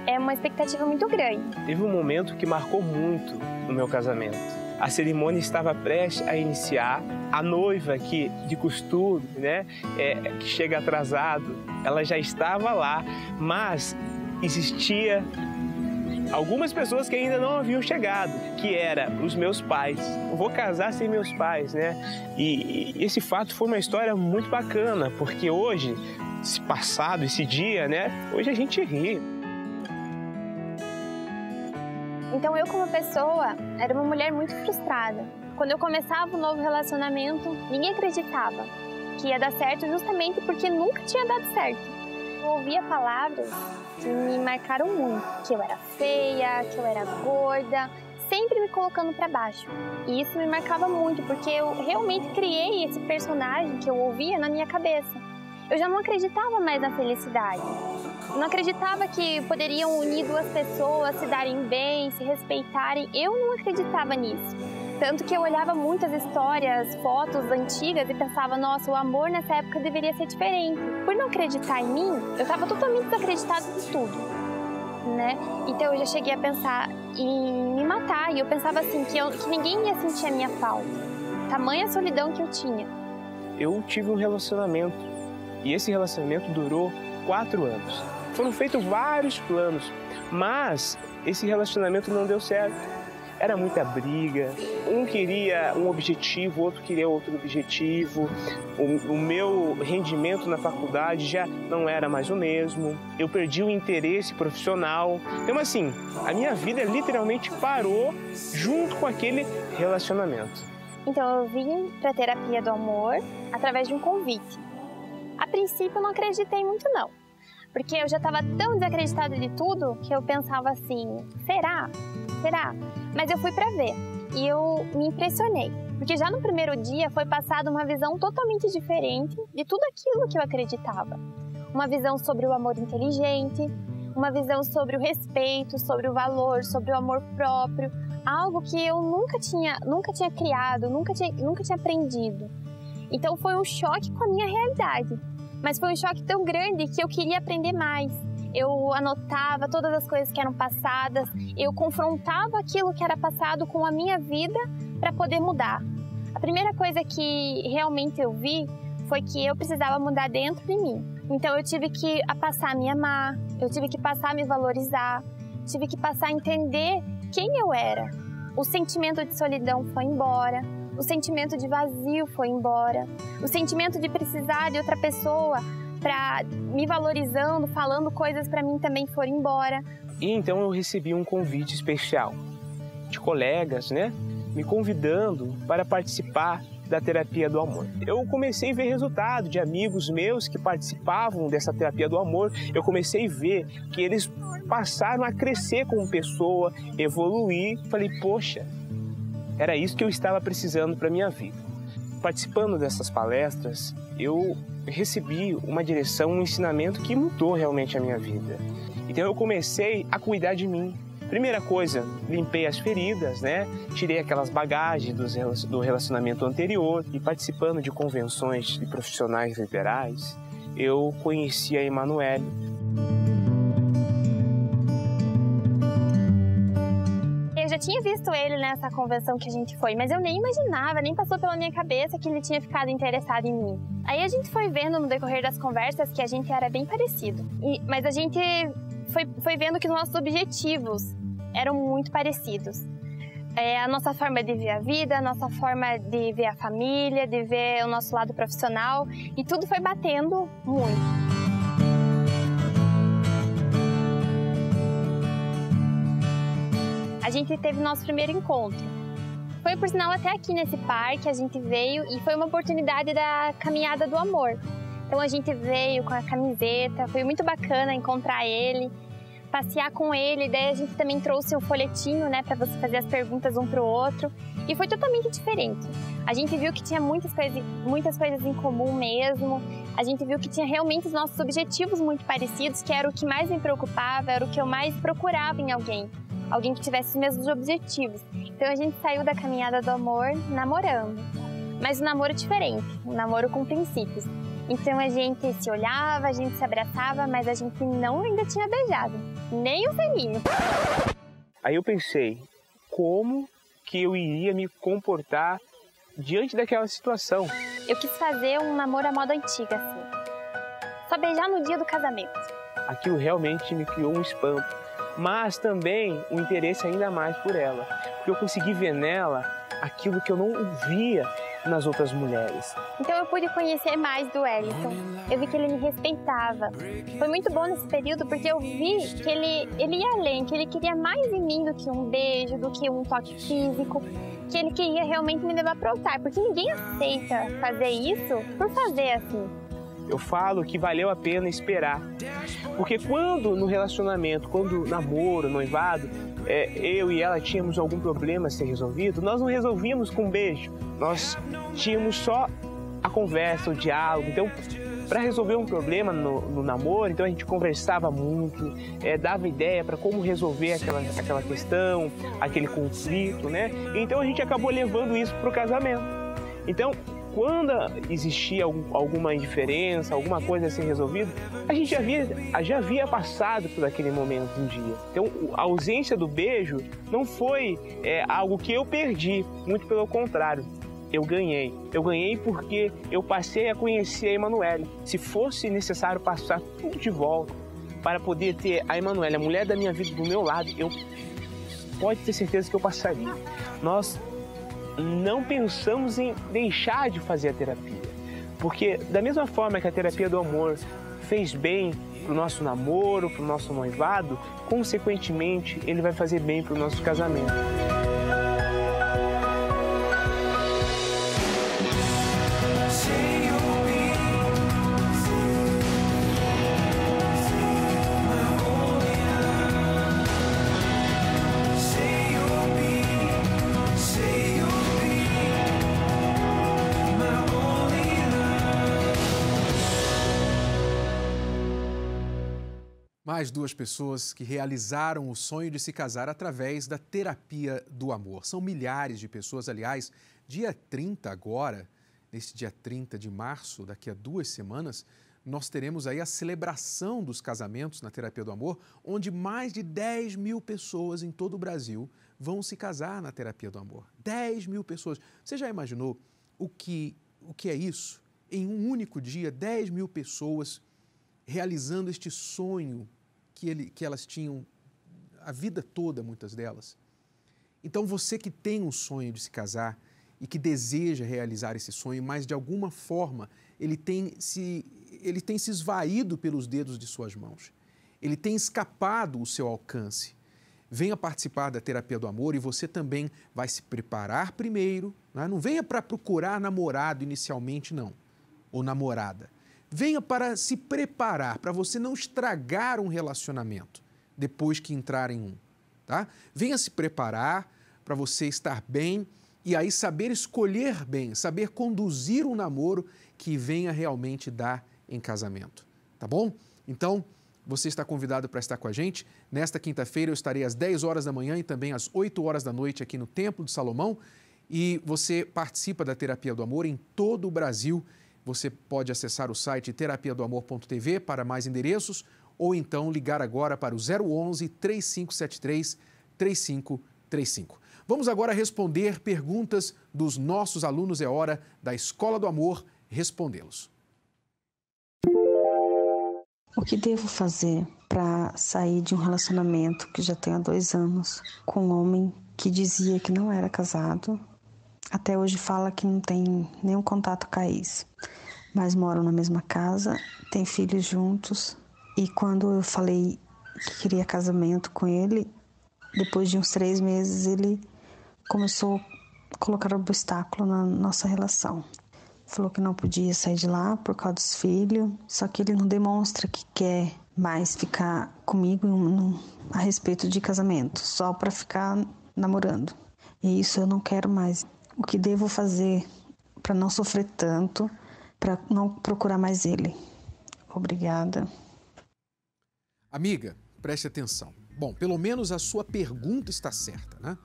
[SPEAKER 2] é uma expectativa muito grande.
[SPEAKER 3] Teve um momento que marcou muito no meu casamento. A cerimônia estava prestes a iniciar. A noiva, que de costume, que chega atrasado, ela já estava lá, mas existia algumas pessoas que ainda não haviam chegado, que eram os meus pais. Eu vou casar sem meus pais, E esse fato foi uma história muito bacana, porque hoje, esse dia, hoje a gente ri.
[SPEAKER 2] Então eu, como pessoa, era uma mulher muito frustrada. Quando eu começava um novo relacionamento, ninguém acreditava que ia dar certo justamente porque nunca tinha dado certo. Eu ouvia palavras que me marcaram muito, que eu era feia, que eu era gorda, sempre me colocando para baixo. E isso me marcava muito, porque eu realmente criei esse personagem que eu ouvia na minha cabeça. Eu já não acreditava mais na felicidade. Eu não acreditava que poderiam unir duas pessoas, se darem bem, se respeitarem. Eu não acreditava nisso. Tanto que eu olhava muitas histórias, fotos antigas e pensava, nossa, o amor nessa época deveria ser diferente. Por não acreditar em mim, eu estava totalmente desacreditada de tudo, Então eu já cheguei a pensar em me matar. E eu pensava assim, que ninguém ia sentir a minha falta. Tamanha solidão que eu tinha.
[SPEAKER 3] Eu tive um relacionamento e esse relacionamento durou 4 anos. Foram feitos vários planos, mas esse relacionamento não deu certo. Era muita briga, um queria um objetivo, o outro queria outro objetivo. O meu rendimento na faculdade já não era mais o mesmo. Eu perdi o interesse profissional. Então, assim, a minha vida literalmente parou junto com aquele relacionamento.
[SPEAKER 2] Então, eu vim para a terapia do amor através de um convite. A princípio, eu não acreditei muito, não. Porque eu já estava tão desacreditada de tudo que eu pensava assim, será? Será? Mas eu fui para ver e eu me impressionei. Porque já no primeiro dia foi passada uma visão totalmente diferente de tudo aquilo que eu acreditava. Uma visão sobre o amor inteligente, uma visão sobre o respeito, sobre o valor, sobre o amor próprio. Algo que eu nunca tinha criado, nunca tinha aprendido. Então foi um choque com a minha realidade. Mas foi um choque tão grande que eu queria aprender mais. Eu anotava todas as coisas que eram passadas, eu confrontava aquilo que era passado com a minha vida para poder mudar. A primeira coisa que realmente eu vi foi que eu precisava mudar dentro de mim. Então eu tive que passar a me amar, eu tive que passar a me valorizar, tive que passar a entender quem eu era. O sentimento de solidão foi embora, o sentimento de vazio foi embora, o sentimento de precisar de outra pessoa para me valorizando, falando coisas para mim também foram embora.
[SPEAKER 3] E então eu recebi um convite especial de colegas, né, me convidando para participar da terapia do amor. Eu comecei a ver resultado de amigos meus que participavam dessa terapia do amor. Eu comecei a ver que eles passaram a crescer como pessoa, evoluir. Falei, poxa, era isso que eu estava precisando para minha vida. Participando dessas palestras, eu recebi uma direção, um ensinamento que mudou realmente a minha vida. Então eu comecei a cuidar de mim. Primeira coisa, limpei as feridas, né? Tirei aquelas bagagens do relacionamento anterior e participando de convenções de profissionais liberais, eu conheci a Emanuele.
[SPEAKER 2] Eu já tinha visto ele nessa convenção que a gente foi, mas eu nem imaginava, nem passou pela minha cabeça que ele tinha ficado interessado em mim. Aí a gente foi vendo no decorrer das conversas que a gente era bem parecido, mas a gente foi vendo que os nossos objetivos eram muito parecidos. A nossa forma de ver a vida, a nossa forma de ver a família, de ver o nosso lado profissional, e tudo foi batendo muito. A gente teve nosso primeiro encontro. Foi, por sinal, até aqui nesse parque a gente veio e foi uma oportunidade da Caminhada do Amor. Então a gente veio com a camiseta, foi muito bacana encontrar ele, passear com ele, daí a gente também trouxe o folhetinho, né, para você fazer as perguntas um pro outro, e foi totalmente diferente. A gente viu que tinha muitas coisas em comum mesmo, a gente viu que tinha realmente os nossos objetivos muito parecidos, que era o que mais me preocupava, era o que eu mais procurava em alguém que tivesse os mesmos objetivos. Então a gente saiu da Caminhada do Amor namorando, mas um namoro diferente, um namoro com princípios. Então a gente se olhava, a gente se abraçava, mas a gente ainda tinha beijado, nem o selinho.
[SPEAKER 3] Aí eu pensei, como que eu iria me comportar diante daquela situação?
[SPEAKER 2] Eu quis fazer um namoro à moda antiga, assim. Só beijar no dia do casamento.
[SPEAKER 3] Aquilo realmente me criou um espanto, mas também um interesse ainda mais por ela. Porque eu consegui ver nela aquilo que eu não via nas outras mulheres.
[SPEAKER 2] Então eu pude conhecer mais do Wellington. Eu vi que ele me respeitava. Foi muito bom nesse período porque eu vi que ele ia além, que ele queria mais em mim do que um beijo, do que um toque físico, que ele queria realmente me levar para o altar, porque ninguém aceita fazer isso por fazer assim.
[SPEAKER 3] Eu falo que valeu a pena esperar, porque quando no relacionamento, quando namoro, noivado, eu e ela tínhamos algum problema a ser resolvido, nós não resolvíamos com um beijo, nós tínhamos só a conversa, o diálogo. Então, para resolver um problema no namoro, então a gente conversava muito, dava ideia para como resolver aquela questão, aquele conflito, né? Então a gente acabou levando isso para o casamento. Então, quando existia alguma indiferença, alguma coisa a ser resolvida, a gente já havia passado por aquele momento um dia. Então, a ausência do beijo não foi algo que eu perdi, muito pelo contrário, eu ganhei. Eu ganhei porque eu passei a conhecer a Emanuele. Se fosse necessário passar tudo de volta para poder ter a Emanuele, a mulher da minha vida, do meu lado, pode ter certeza que eu passaria. Nós não pensamos em deixar de fazer a terapia, porque da mesma forma que a terapia do amor fez bem para o nosso namoro, para o nosso noivado, consequentemente ele vai fazer bem para o nosso casamento.
[SPEAKER 1] Mais 2 pessoas que realizaram o sonho de se casar através da terapia do amor. São milhares de pessoas, aliás, dia 30 agora, nesse dia 30 de março, daqui a 2 semanas, nós teremos aí a celebração dos casamentos na terapia do amor, onde mais de 10 mil pessoas em todo o Brasil vão se casar na terapia do amor. 10 mil pessoas. Você já imaginou o que é isso? Em um único dia, 10 mil pessoas realizando este sonho que elas tinham a vida toda, muitas delas. Então, você que tem um sonho de se casar e que deseja realizar esse sonho, mas de alguma forma ele tem se esvaído pelos dedos de suas mãos. Ele tem escapado o seu alcance. Venha participar da terapia do amor e você também vai se preparar primeiro. Não venha para procurar namorado inicialmente, não, ou namorada. Venha para se preparar, para você não estragar um relacionamento depois que entrar em um. Tá? Venha se preparar para você estar bem e aí saber escolher bem, saber conduzir um namoro que venha realmente dar em casamento. Tá bom? Então, você está convidado para estar com a gente. Nesta quinta-feira eu estarei às 10 horas da manhã e também às 8 horas da noite aqui no Templo de Salomão. E você participa da Terapia do Amor em todo o Brasil. Você pode acessar o site terapiadoamor.tv para mais endereços ou então ligar agora para o 011 3573 3535. Vamos agora responder perguntas dos nossos alunos. É hora da Escola do Amor respondê-los.
[SPEAKER 7] O que devo fazer para sair de um relacionamento que já tem há 2 anos com um homem que dizia que não era casado? Até hoje fala que não tem nenhum contato com a ex, mas moram na mesma casa, têm filhos juntos. E quando eu falei que queria casamento com ele, depois de uns 3 meses ele começou a colocar obstáculo na nossa relação. Falou que não podia sair de lá por causa dos filhos, só que ele não demonstra que quer mais ficar comigo a respeito de casamento, só para ficar namorando. E isso eu não quero mais. O que devo fazer para não sofrer tanto, para não procurar mais ele? Obrigada.
[SPEAKER 1] Amiga, preste atenção. Bom, pelo menos a sua pergunta está certa, né?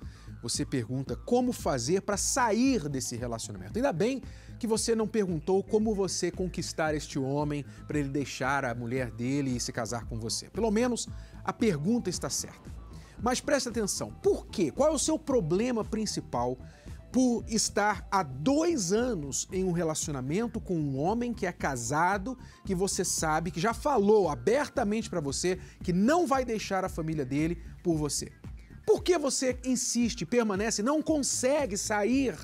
[SPEAKER 1] Você pergunta como fazer para sair desse relacionamento. Ainda bem que você não perguntou como você conquistar este homem para ele deixar a mulher dele e se casar com você. Pelo menos a pergunta está certa. Mas preste atenção, por quê? Qual é o seu problema principal por estar há 2 anos em um relacionamento com um homem que é casado, que você sabe, que já falou abertamente para você que não vai deixar a família dele por você? Por que você insiste, permanece, não consegue sair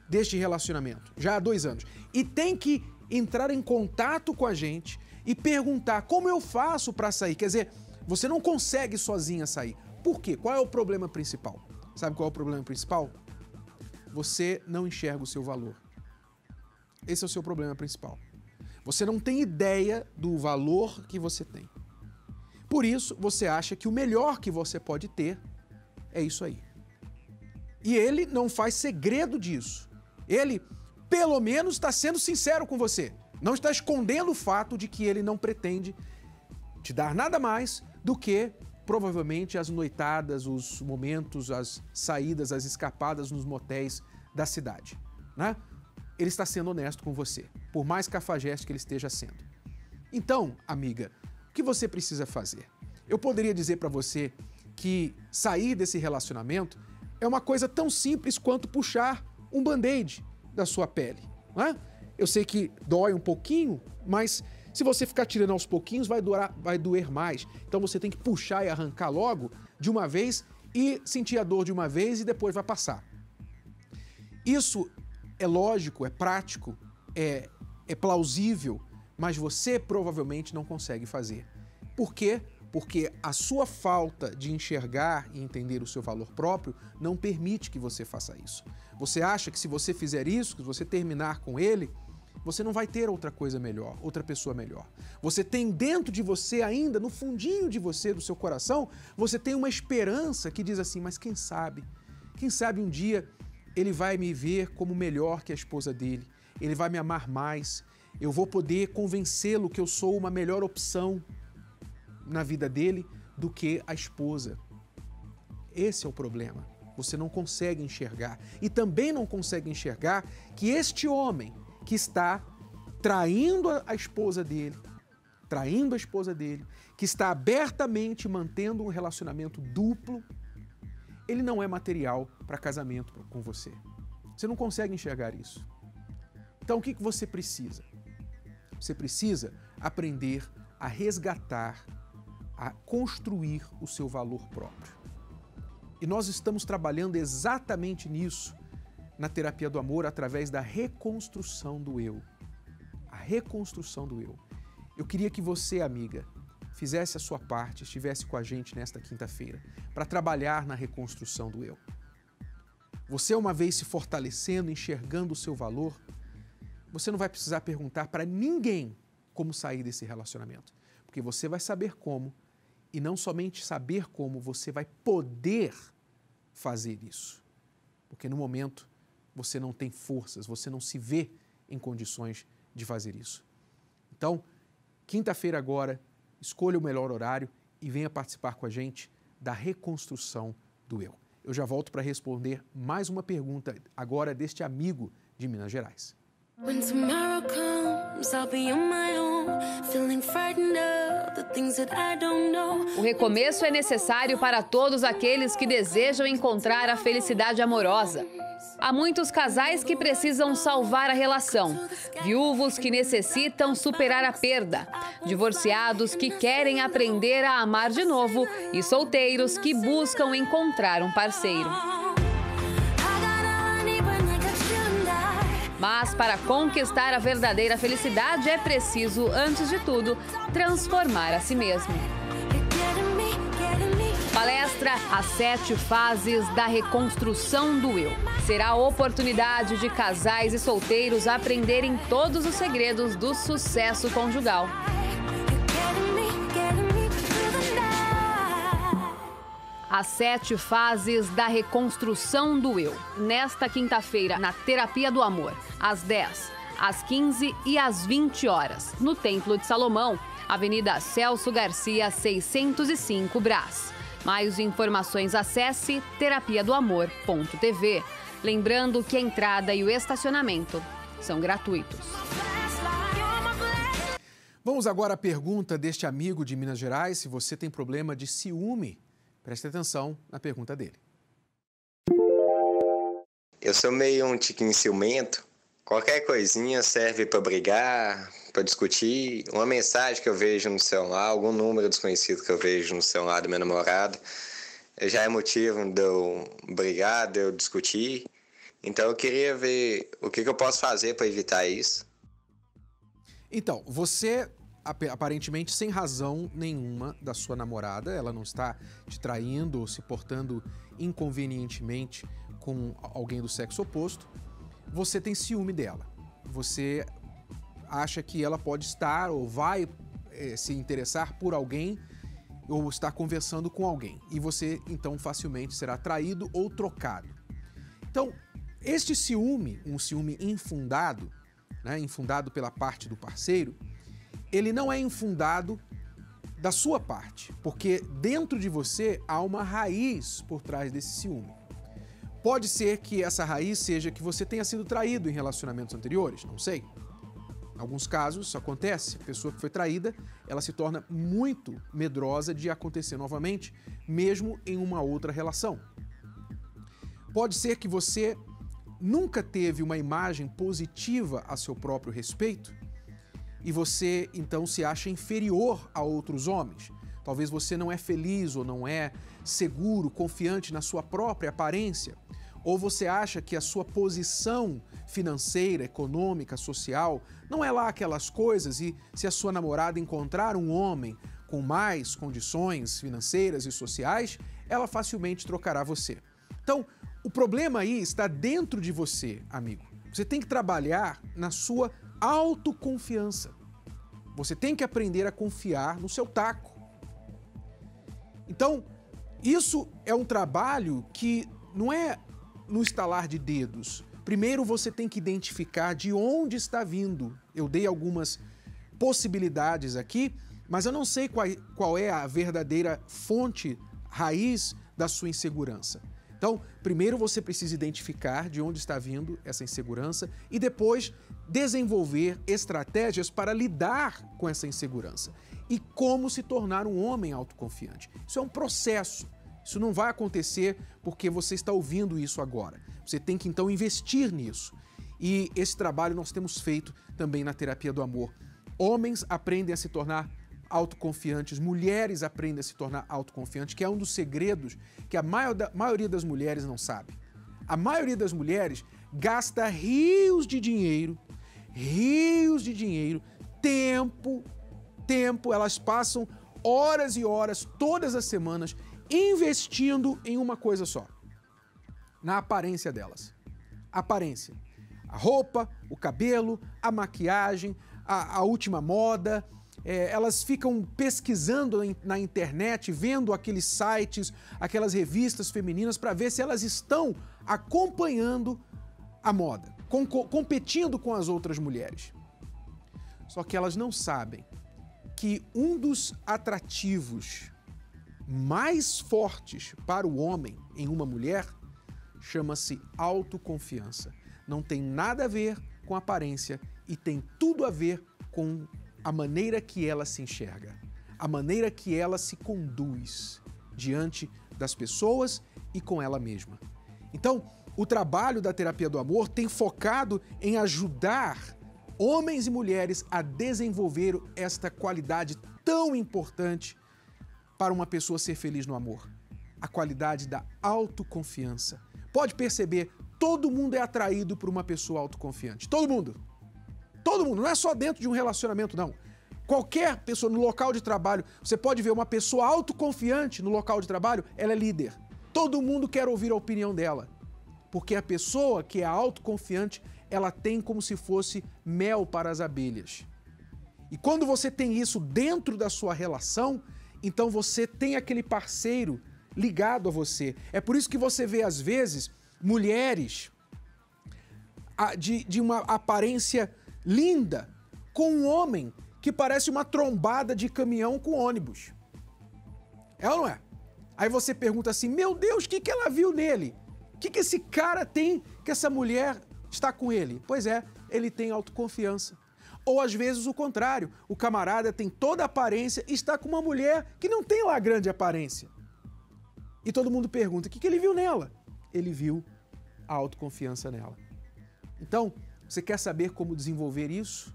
[SPEAKER 1] deste relacionamento já há 2 anos? E tem que entrar em contato com a gente e perguntar como eu faço para sair. Quer dizer, você não consegue sozinha sair. Por quê? Qual é o problema principal? Sabe qual é o problema principal? Você não enxerga o seu valor. Esse é o seu problema principal. Você não tem ideia do valor que você tem. Por isso, você acha que o melhor que você pode ter é isso aí. E ele não faz segredo disso. Ele, pelo menos, está sendo sincero com você. Não está escondendo o fato de que ele não pretende te dar nada mais do que, provavelmente, as noitadas, os momentos, as saídas, as escapadas nos motéis da cidade, né? Ele está sendo honesto com você, por mais cafajeste que ele esteja sendo. Então, amiga, o que você precisa fazer? Eu poderia dizer para você que sair desse relacionamento é uma coisa tão simples quanto puxar um band-aid da sua pele, né? Eu sei que dói um pouquinho, mas se você ficar tirando aos pouquinhos, vai doer mais. Então você tem que puxar e arrancar logo de uma vez e sentir a dor de uma vez e depois vai passar. Isso é lógico, é prático, é plausível, mas você provavelmente não consegue fazer. Por quê? Porque a sua falta de enxergar e entender o seu valor próprio não permite que você faça isso. Você acha que se você fizer isso, que você terminar com ele, você não vai ter outra coisa melhor, outra pessoa melhor. Você tem dentro de você ainda, no fundinho de você, do seu coração, você tem uma esperança que diz assim, mas quem sabe um dia ele vai me ver como melhor que a esposa dele, ele vai me amar mais, eu vou poder convencê-lo que eu sou uma melhor opção. na vida dele do que a esposa. Esse é o problema. Você não consegue enxergar. E também não consegue enxergar que este homem que está traindo a esposa dele, que está abertamente mantendo um relacionamento duplo, ele não é material para casamento com você. Você não consegue enxergar isso. Então o que você precisa? Você precisa aprender a resgatar, a construir o seu valor próprio. E nós estamos trabalhando exatamente nisso na terapia do amor através da reconstrução do eu. A reconstrução do eu. Eu queria que você, amiga, fizesse a sua parte, estivesse com a gente nesta quinta-feira para trabalhar na reconstrução do eu. Você, uma vez se fortalecendo, enxergando o seu valor, você não vai precisar perguntar para ninguém como sair desse relacionamento, porque você vai saber como, e não somente saber como, você vai poder fazer isso. Porque no momento você não tem forças, você não se vê em condições de fazer isso. Então, quinta-feira agora, escolha o melhor horário e venha participar com a gente da reconstrução do eu. Eu já volto para responder mais uma pergunta agora deste amigo de Minas Gerais.
[SPEAKER 10] When tomorrow comes, I'll be on my own, feeling frightened of the things that I don't know.
[SPEAKER 4] O recomeço é necessário para todos aqueles que desejam encontrar a felicidade amorosa. Há muitos casais que precisam salvar a relação, viúvos que necessitam superar a perda, divorciados que querem aprender a amar de novo e solteiros que buscam encontrar um parceiro. Mas para conquistar a verdadeira felicidade é preciso, antes de tudo, transformar a si mesmo. Palestra As 7 Fases da Reconstrução do Eu. Será a oportunidade de casais e solteiros aprenderem todos os segredos do sucesso conjugal. As 7 Fases da Reconstrução do Eu. Nesta quinta-feira, na Terapia do Amor, às 10, às 15 e às 20 horas, no Templo de Salomão, Avenida Celso Garcia, 605 Brás. Mais informações, acesse terapiadoamor.tv. Lembrando que a entrada e o estacionamento são gratuitos.
[SPEAKER 1] Vamos agora à pergunta deste amigo de Minas Gerais. Se você tem problema de ciúme, preste atenção na pergunta dele.
[SPEAKER 11] Eu sou meio um tiquinho ciumento. Qualquer coisinha serve para brigar, para discutir. Uma mensagem que eu vejo no celular, algum número desconhecido que eu vejo no celular do meu namorado, já é motivo de eu brigar, de eu discutir. Então eu queria ver o que eu posso fazer para evitar isso.
[SPEAKER 1] Então, você, aparentemente sem razão nenhuma da sua namorada, ela não está te traindo ou se portando inconvenientemente com alguém do sexo oposto, você tem ciúme dela. Você acha que ela pode estar ou vai se interessar por alguém ou estar conversando com alguém. E você, então, facilmente será traído ou trocado. Então, este ciúme, um ciúme infundado, né, infundado pela parte do parceiro, ele não é infundado da sua parte, porque dentro de você há uma raiz por trás desse ciúme. Pode ser que essa raiz seja que você tenha sido traído em relacionamentos anteriores, não sei. Em alguns casos isso acontece, a pessoa que foi traída, ela se torna muito medrosa de acontecer novamente, mesmo em uma outra relação. Pode ser que você nunca teve uma imagem positiva a seu próprio respeito e você, então, se acha inferior a outros homens. Talvez você não é feliz ou não é seguro, confiante na sua própria aparência. Ou você acha que a sua posição financeira, econômica, social, não é lá aquelas coisas e se a sua namorada encontrar um homem com mais condições financeiras e sociais, ela facilmente trocará você. Então, o problema aí está dentro de você, amigo. Você tem que trabalhar na sua autoconfiança. Você tem que aprender a confiar no seu taco. Então, isso é um trabalho que não é no estalar de dedos. Primeiro você tem que identificar de onde está vindo. Eu dei algumas possibilidades aqui, mas eu não sei qual é a verdadeira fonte, raiz da sua insegurança. Então, primeiro você precisa identificar de onde está vindo essa insegurança e depois desenvolver estratégias para lidar com essa insegurança. E como se tornar um homem autoconfiante. Isso é um processo. Isso não vai acontecer porque você está ouvindo isso agora. Você tem que, então, investir nisso. E esse trabalho nós temos feito também na Terapia do Amor. Homens aprendem a se tornar autoconfiantes, mulheres aprendem a se tornar autoconfiantes, que é um dos segredos que a maioria das mulheres não sabe. A maioria das mulheres gasta rios de dinheiro, tempo, elas passam horas e horas, todas as semanas, investindo em uma coisa só, na aparência delas. Aparência. A roupa, o cabelo, a maquiagem, a última moda. Elas ficam pesquisando na internet, vendo aqueles sites, aquelas revistas femininas para ver se elas estão acompanhando a moda, competindo com as outras mulheres. Só que elas não sabem que um dos atrativos mais fortes para o homem em uma mulher chama-se autoconfiança. Não tem nada a ver com aparência e tem tudo a ver com a maneira que ela se enxerga, a maneira que ela se conduz diante das pessoas e com ela mesma. Então, o trabalho da Terapia do Amor tem focado em ajudar homens e mulheres a desenvolver esta qualidade tão importante para uma pessoa ser feliz no amor, a qualidade da autoconfiança. Pode perceber, todo mundo é atraído por uma pessoa autoconfiante, todo mundo. Todo mundo, não é só dentro de um relacionamento, não. Qualquer pessoa no local de trabalho, você pode ver uma pessoa autoconfiante no local de trabalho, ela é líder. Todo mundo quer ouvir a opinião dela. Porque a pessoa que é autoconfiante, ela tem como se fosse mel para as abelhas. E quando você tem isso dentro da sua relação, então você tem aquele parceiro ligado a você. É por isso que você vê, às vezes, mulheres de uma aparência linda, com um homem que parece uma trombada de caminhão com ônibus. É ou não é? Aí você pergunta assim, meu Deus, o que ela viu nele? O que esse cara tem que essa mulher está com ele? Pois é, ele tem autoconfiança. Ou às vezes o contrário, o camarada tem toda a aparência e está com uma mulher que não tem lá grande aparência. E todo mundo pergunta, o que ele viu nela? Ele viu a autoconfiança nela. Então, você quer saber como desenvolver isso?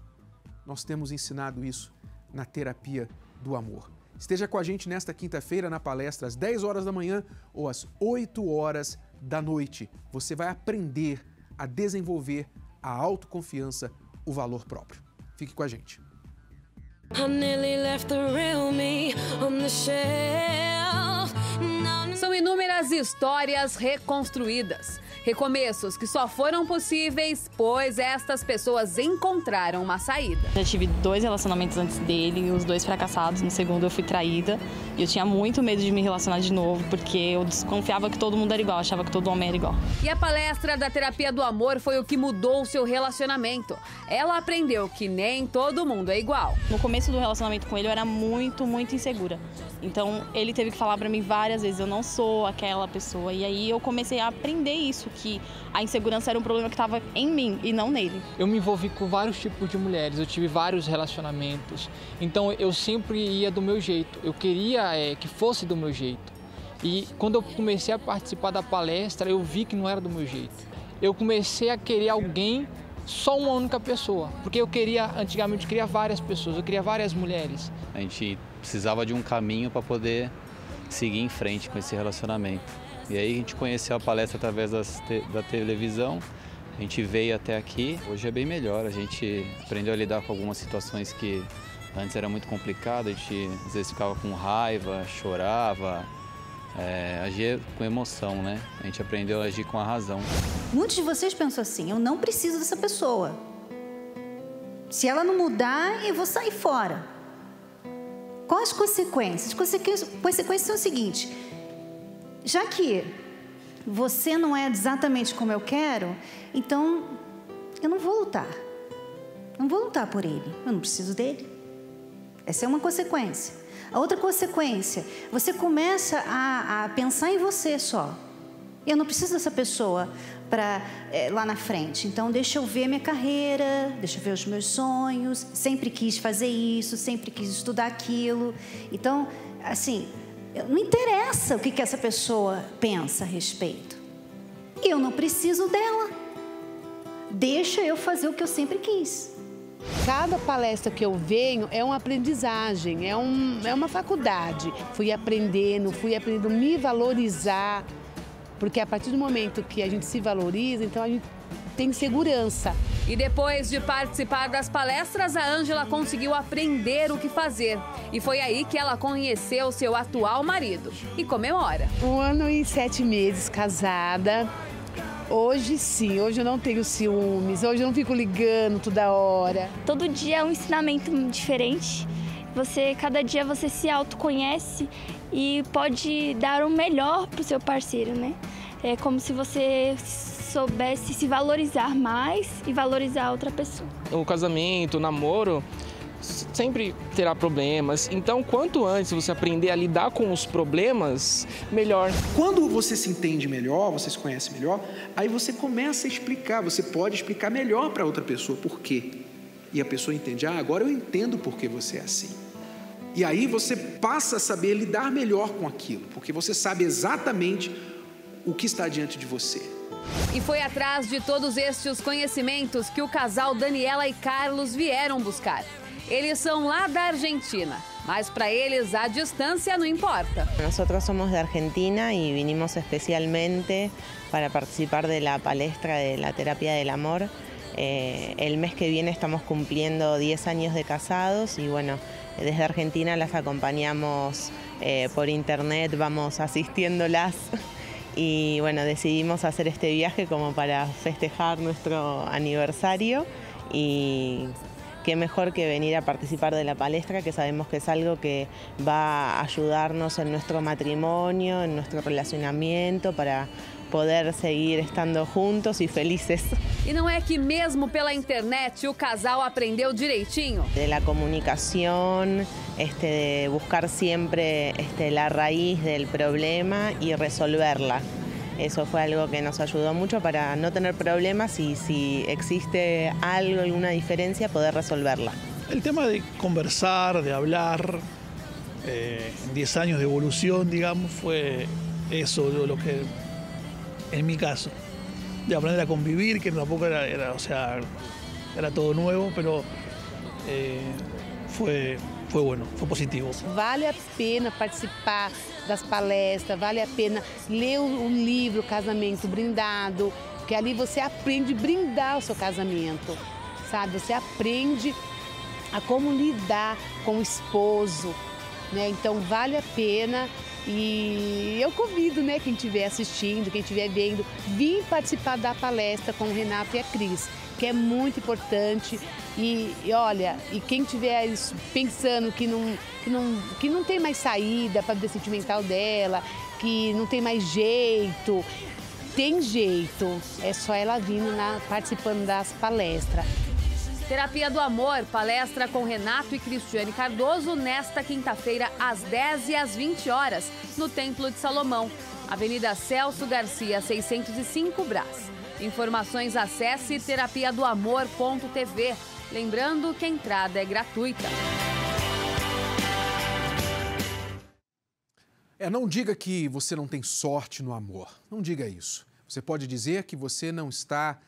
[SPEAKER 1] Nós temos ensinado isso na Terapia do Amor. Esteja com a gente nesta quinta-feira na palestra às 10 horas da manhã ou às 8 horas da noite. Você vai aprender a desenvolver a autoconfiança, o valor próprio. Fique com a gente.
[SPEAKER 4] São inúmeras histórias reconstruídas. Recomeços que só foram possíveis pois estas pessoas encontraram uma saída.
[SPEAKER 5] Já tive 2 relacionamentos antes dele, os 2 fracassados. No segundo eu fui traída e eu tinha muito medo de me relacionar de novo porque eu desconfiava que todo mundo era igual, achava que todo homem era igual.
[SPEAKER 4] E a palestra da Terapia do Amor foi o que mudou o seu relacionamento. Ela aprendeu que nem todo mundo é igual.
[SPEAKER 5] No começo do relacionamento com ele eu era muito insegura. Então ele teve que falar pra mim várias vezes, eu não sou aquela pessoa. E aí eu comecei a aprender isso, que a insegurança era um problema que estava em mim e não nele.
[SPEAKER 6] Eu me envolvi com vários tipos de mulheres, eu tive vários relacionamentos. Então eu sempre ia do meu jeito, eu queria que fosse do meu jeito. E quando eu comecei a participar da palestra, eu vi que não era do meu jeito. Eu comecei a querer alguém, só uma única pessoa. Porque antigamente eu queria várias pessoas, eu queria várias mulheres.
[SPEAKER 12] A gente precisava de um caminho para poder seguir em frente com esse relacionamento. E aí a gente conheceu a palestra através da televisão, a gente veio até aqui. Hoje é bem melhor, a gente aprendeu a lidar com algumas situações que antes era muito complicado, a gente às vezes ficava com raiva, chorava, agia com emoção, né? A gente aprendeu a agir com a razão.
[SPEAKER 9] Muitos de vocês pensam assim, eu não preciso dessa pessoa. Se ela não mudar, eu vou sair fora. Quais as consequências? As consequências são o seguinte, já que você não é exatamente como eu quero, então eu não vou lutar. Não vou lutar por ele, eu não preciso dele. Essa é uma consequência. A outra consequência, você começa a pensar em você só. Eu não preciso dessa pessoa para lá na frente. Então, deixa eu ver minha carreira, deixa eu ver os meus sonhos. Sempre quis fazer isso, sempre quis estudar aquilo. Então, assim, não interessa o que essa pessoa pensa a respeito. Eu não preciso dela. Deixa eu fazer o que eu sempre quis.
[SPEAKER 8] Cada palestra que eu venho é uma aprendizagem, é uma faculdade. Fui aprendendo a me valorizar. Porque a partir do momento que a gente se valoriza, então a gente tem segurança.
[SPEAKER 4] E depois de participar das palestras, a Ângela conseguiu aprender o que fazer. E foi aí que ela conheceu seu atual marido. E comemora.
[SPEAKER 8] 1 ano e 7 meses casada. Hoje sim, hoje eu não tenho ciúmes, hoje eu não fico ligando toda hora.
[SPEAKER 13] Todo dia é um ensinamento diferente. Cada dia você se autoconhece e pode dar o melhor para o seu parceiro, né? É como se você soubesse se valorizar mais e valorizar a outra pessoa.
[SPEAKER 3] O casamento, o namoro, sempre terá problemas. Então, quanto antes você aprender a lidar com os problemas, melhor.
[SPEAKER 15] Quando você se entende melhor, você se conhece melhor, aí você começa a explicar, você pode explicar melhor para outra pessoa por quê. E a pessoa entende, agora eu entendo por que você é assim. E aí você passa a saber lidar melhor com aquilo, porque você sabe exatamente o que está diante de você.
[SPEAKER 4] E foi atrás de todos estes conhecimentos que o casal Daniela e Carlos vieram buscar. Eles são lá da Argentina, mas para eles a distância não importa.
[SPEAKER 16] Nosotros somos de Argentina y vinimos especialmente para participar de la palestra de la terapia del amor. El mes que viene estamos cumpliendo 10 años de casados y bueno, desde Argentina las acompañamos por internet, vamos asistiéndolas y bueno, decidimos hacer este viaje como para festejar nuestro aniversario y qué mejor que venir a participar de la palestra, que sabemos que es algo que va a ayudarnos en nuestro matrimonio, en nuestro relacionamiento, para poder seguir estando juntos e felizes.
[SPEAKER 4] E não é que mesmo pela internet o casal aprendeu direitinho?
[SPEAKER 16] De la comunicación, de buscar siempre la raíz del problema y resolverla. Eso fue algo que nos ayudó mucho para no tener problemas y si existe algo, alguna diferencia, poder resolverla.
[SPEAKER 25] El tema de conversar, de hablar, 10 años de evolución, digamos, fue eso lo que, en mi caso, de aprender a convivir, que tampoco era todo nuevo, pero fue bueno, foi positivo.
[SPEAKER 8] Vale a pena participar das palestras, vale a pena ler o livro Casamento Brindado, porque ali você aprende a brindar o seu casamento, sabe? Você aprende a como lidar com o esposo, né? Então vale a pena e eu convido, né, quem estiver assistindo, quem estiver vendo, vir participar da palestra com o Renato e a Cris, que é muito importante. E olha, e quem estiver pensando que não tem mais saída para a vida sentimental dela, que não tem mais jeito, tem jeito. É só ela vindo participando das palestras.
[SPEAKER 4] Terapia do Amor, palestra com Renato e Cristiane Cardoso, nesta quinta-feira, às 10 e às 20 horas, no Templo de Salomão, Avenida Celso Garcia, 605, Brás. Informações, acesse terapiadoamor.tv. Lembrando que a entrada é gratuita.
[SPEAKER 1] Não diga que você não tem sorte no amor. Não diga isso. Você pode dizer que você não está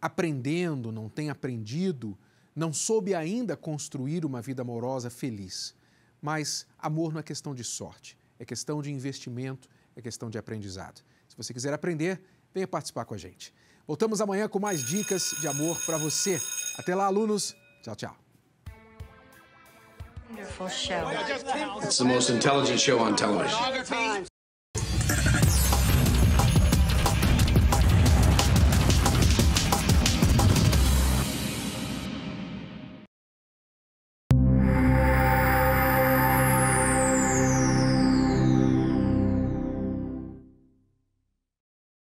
[SPEAKER 1] aprendendo, não tem aprendido, não soube ainda construir uma vida amorosa feliz. Mas amor não é questão de sorte, é questão de investimento, é questão de aprendizado. Se você quiser aprender, venha participar com a gente. Voltamos amanhã com mais dicas de amor para você. Até lá, alunos. Tchau, tchau.
[SPEAKER 26] It's the most intelligent show on television.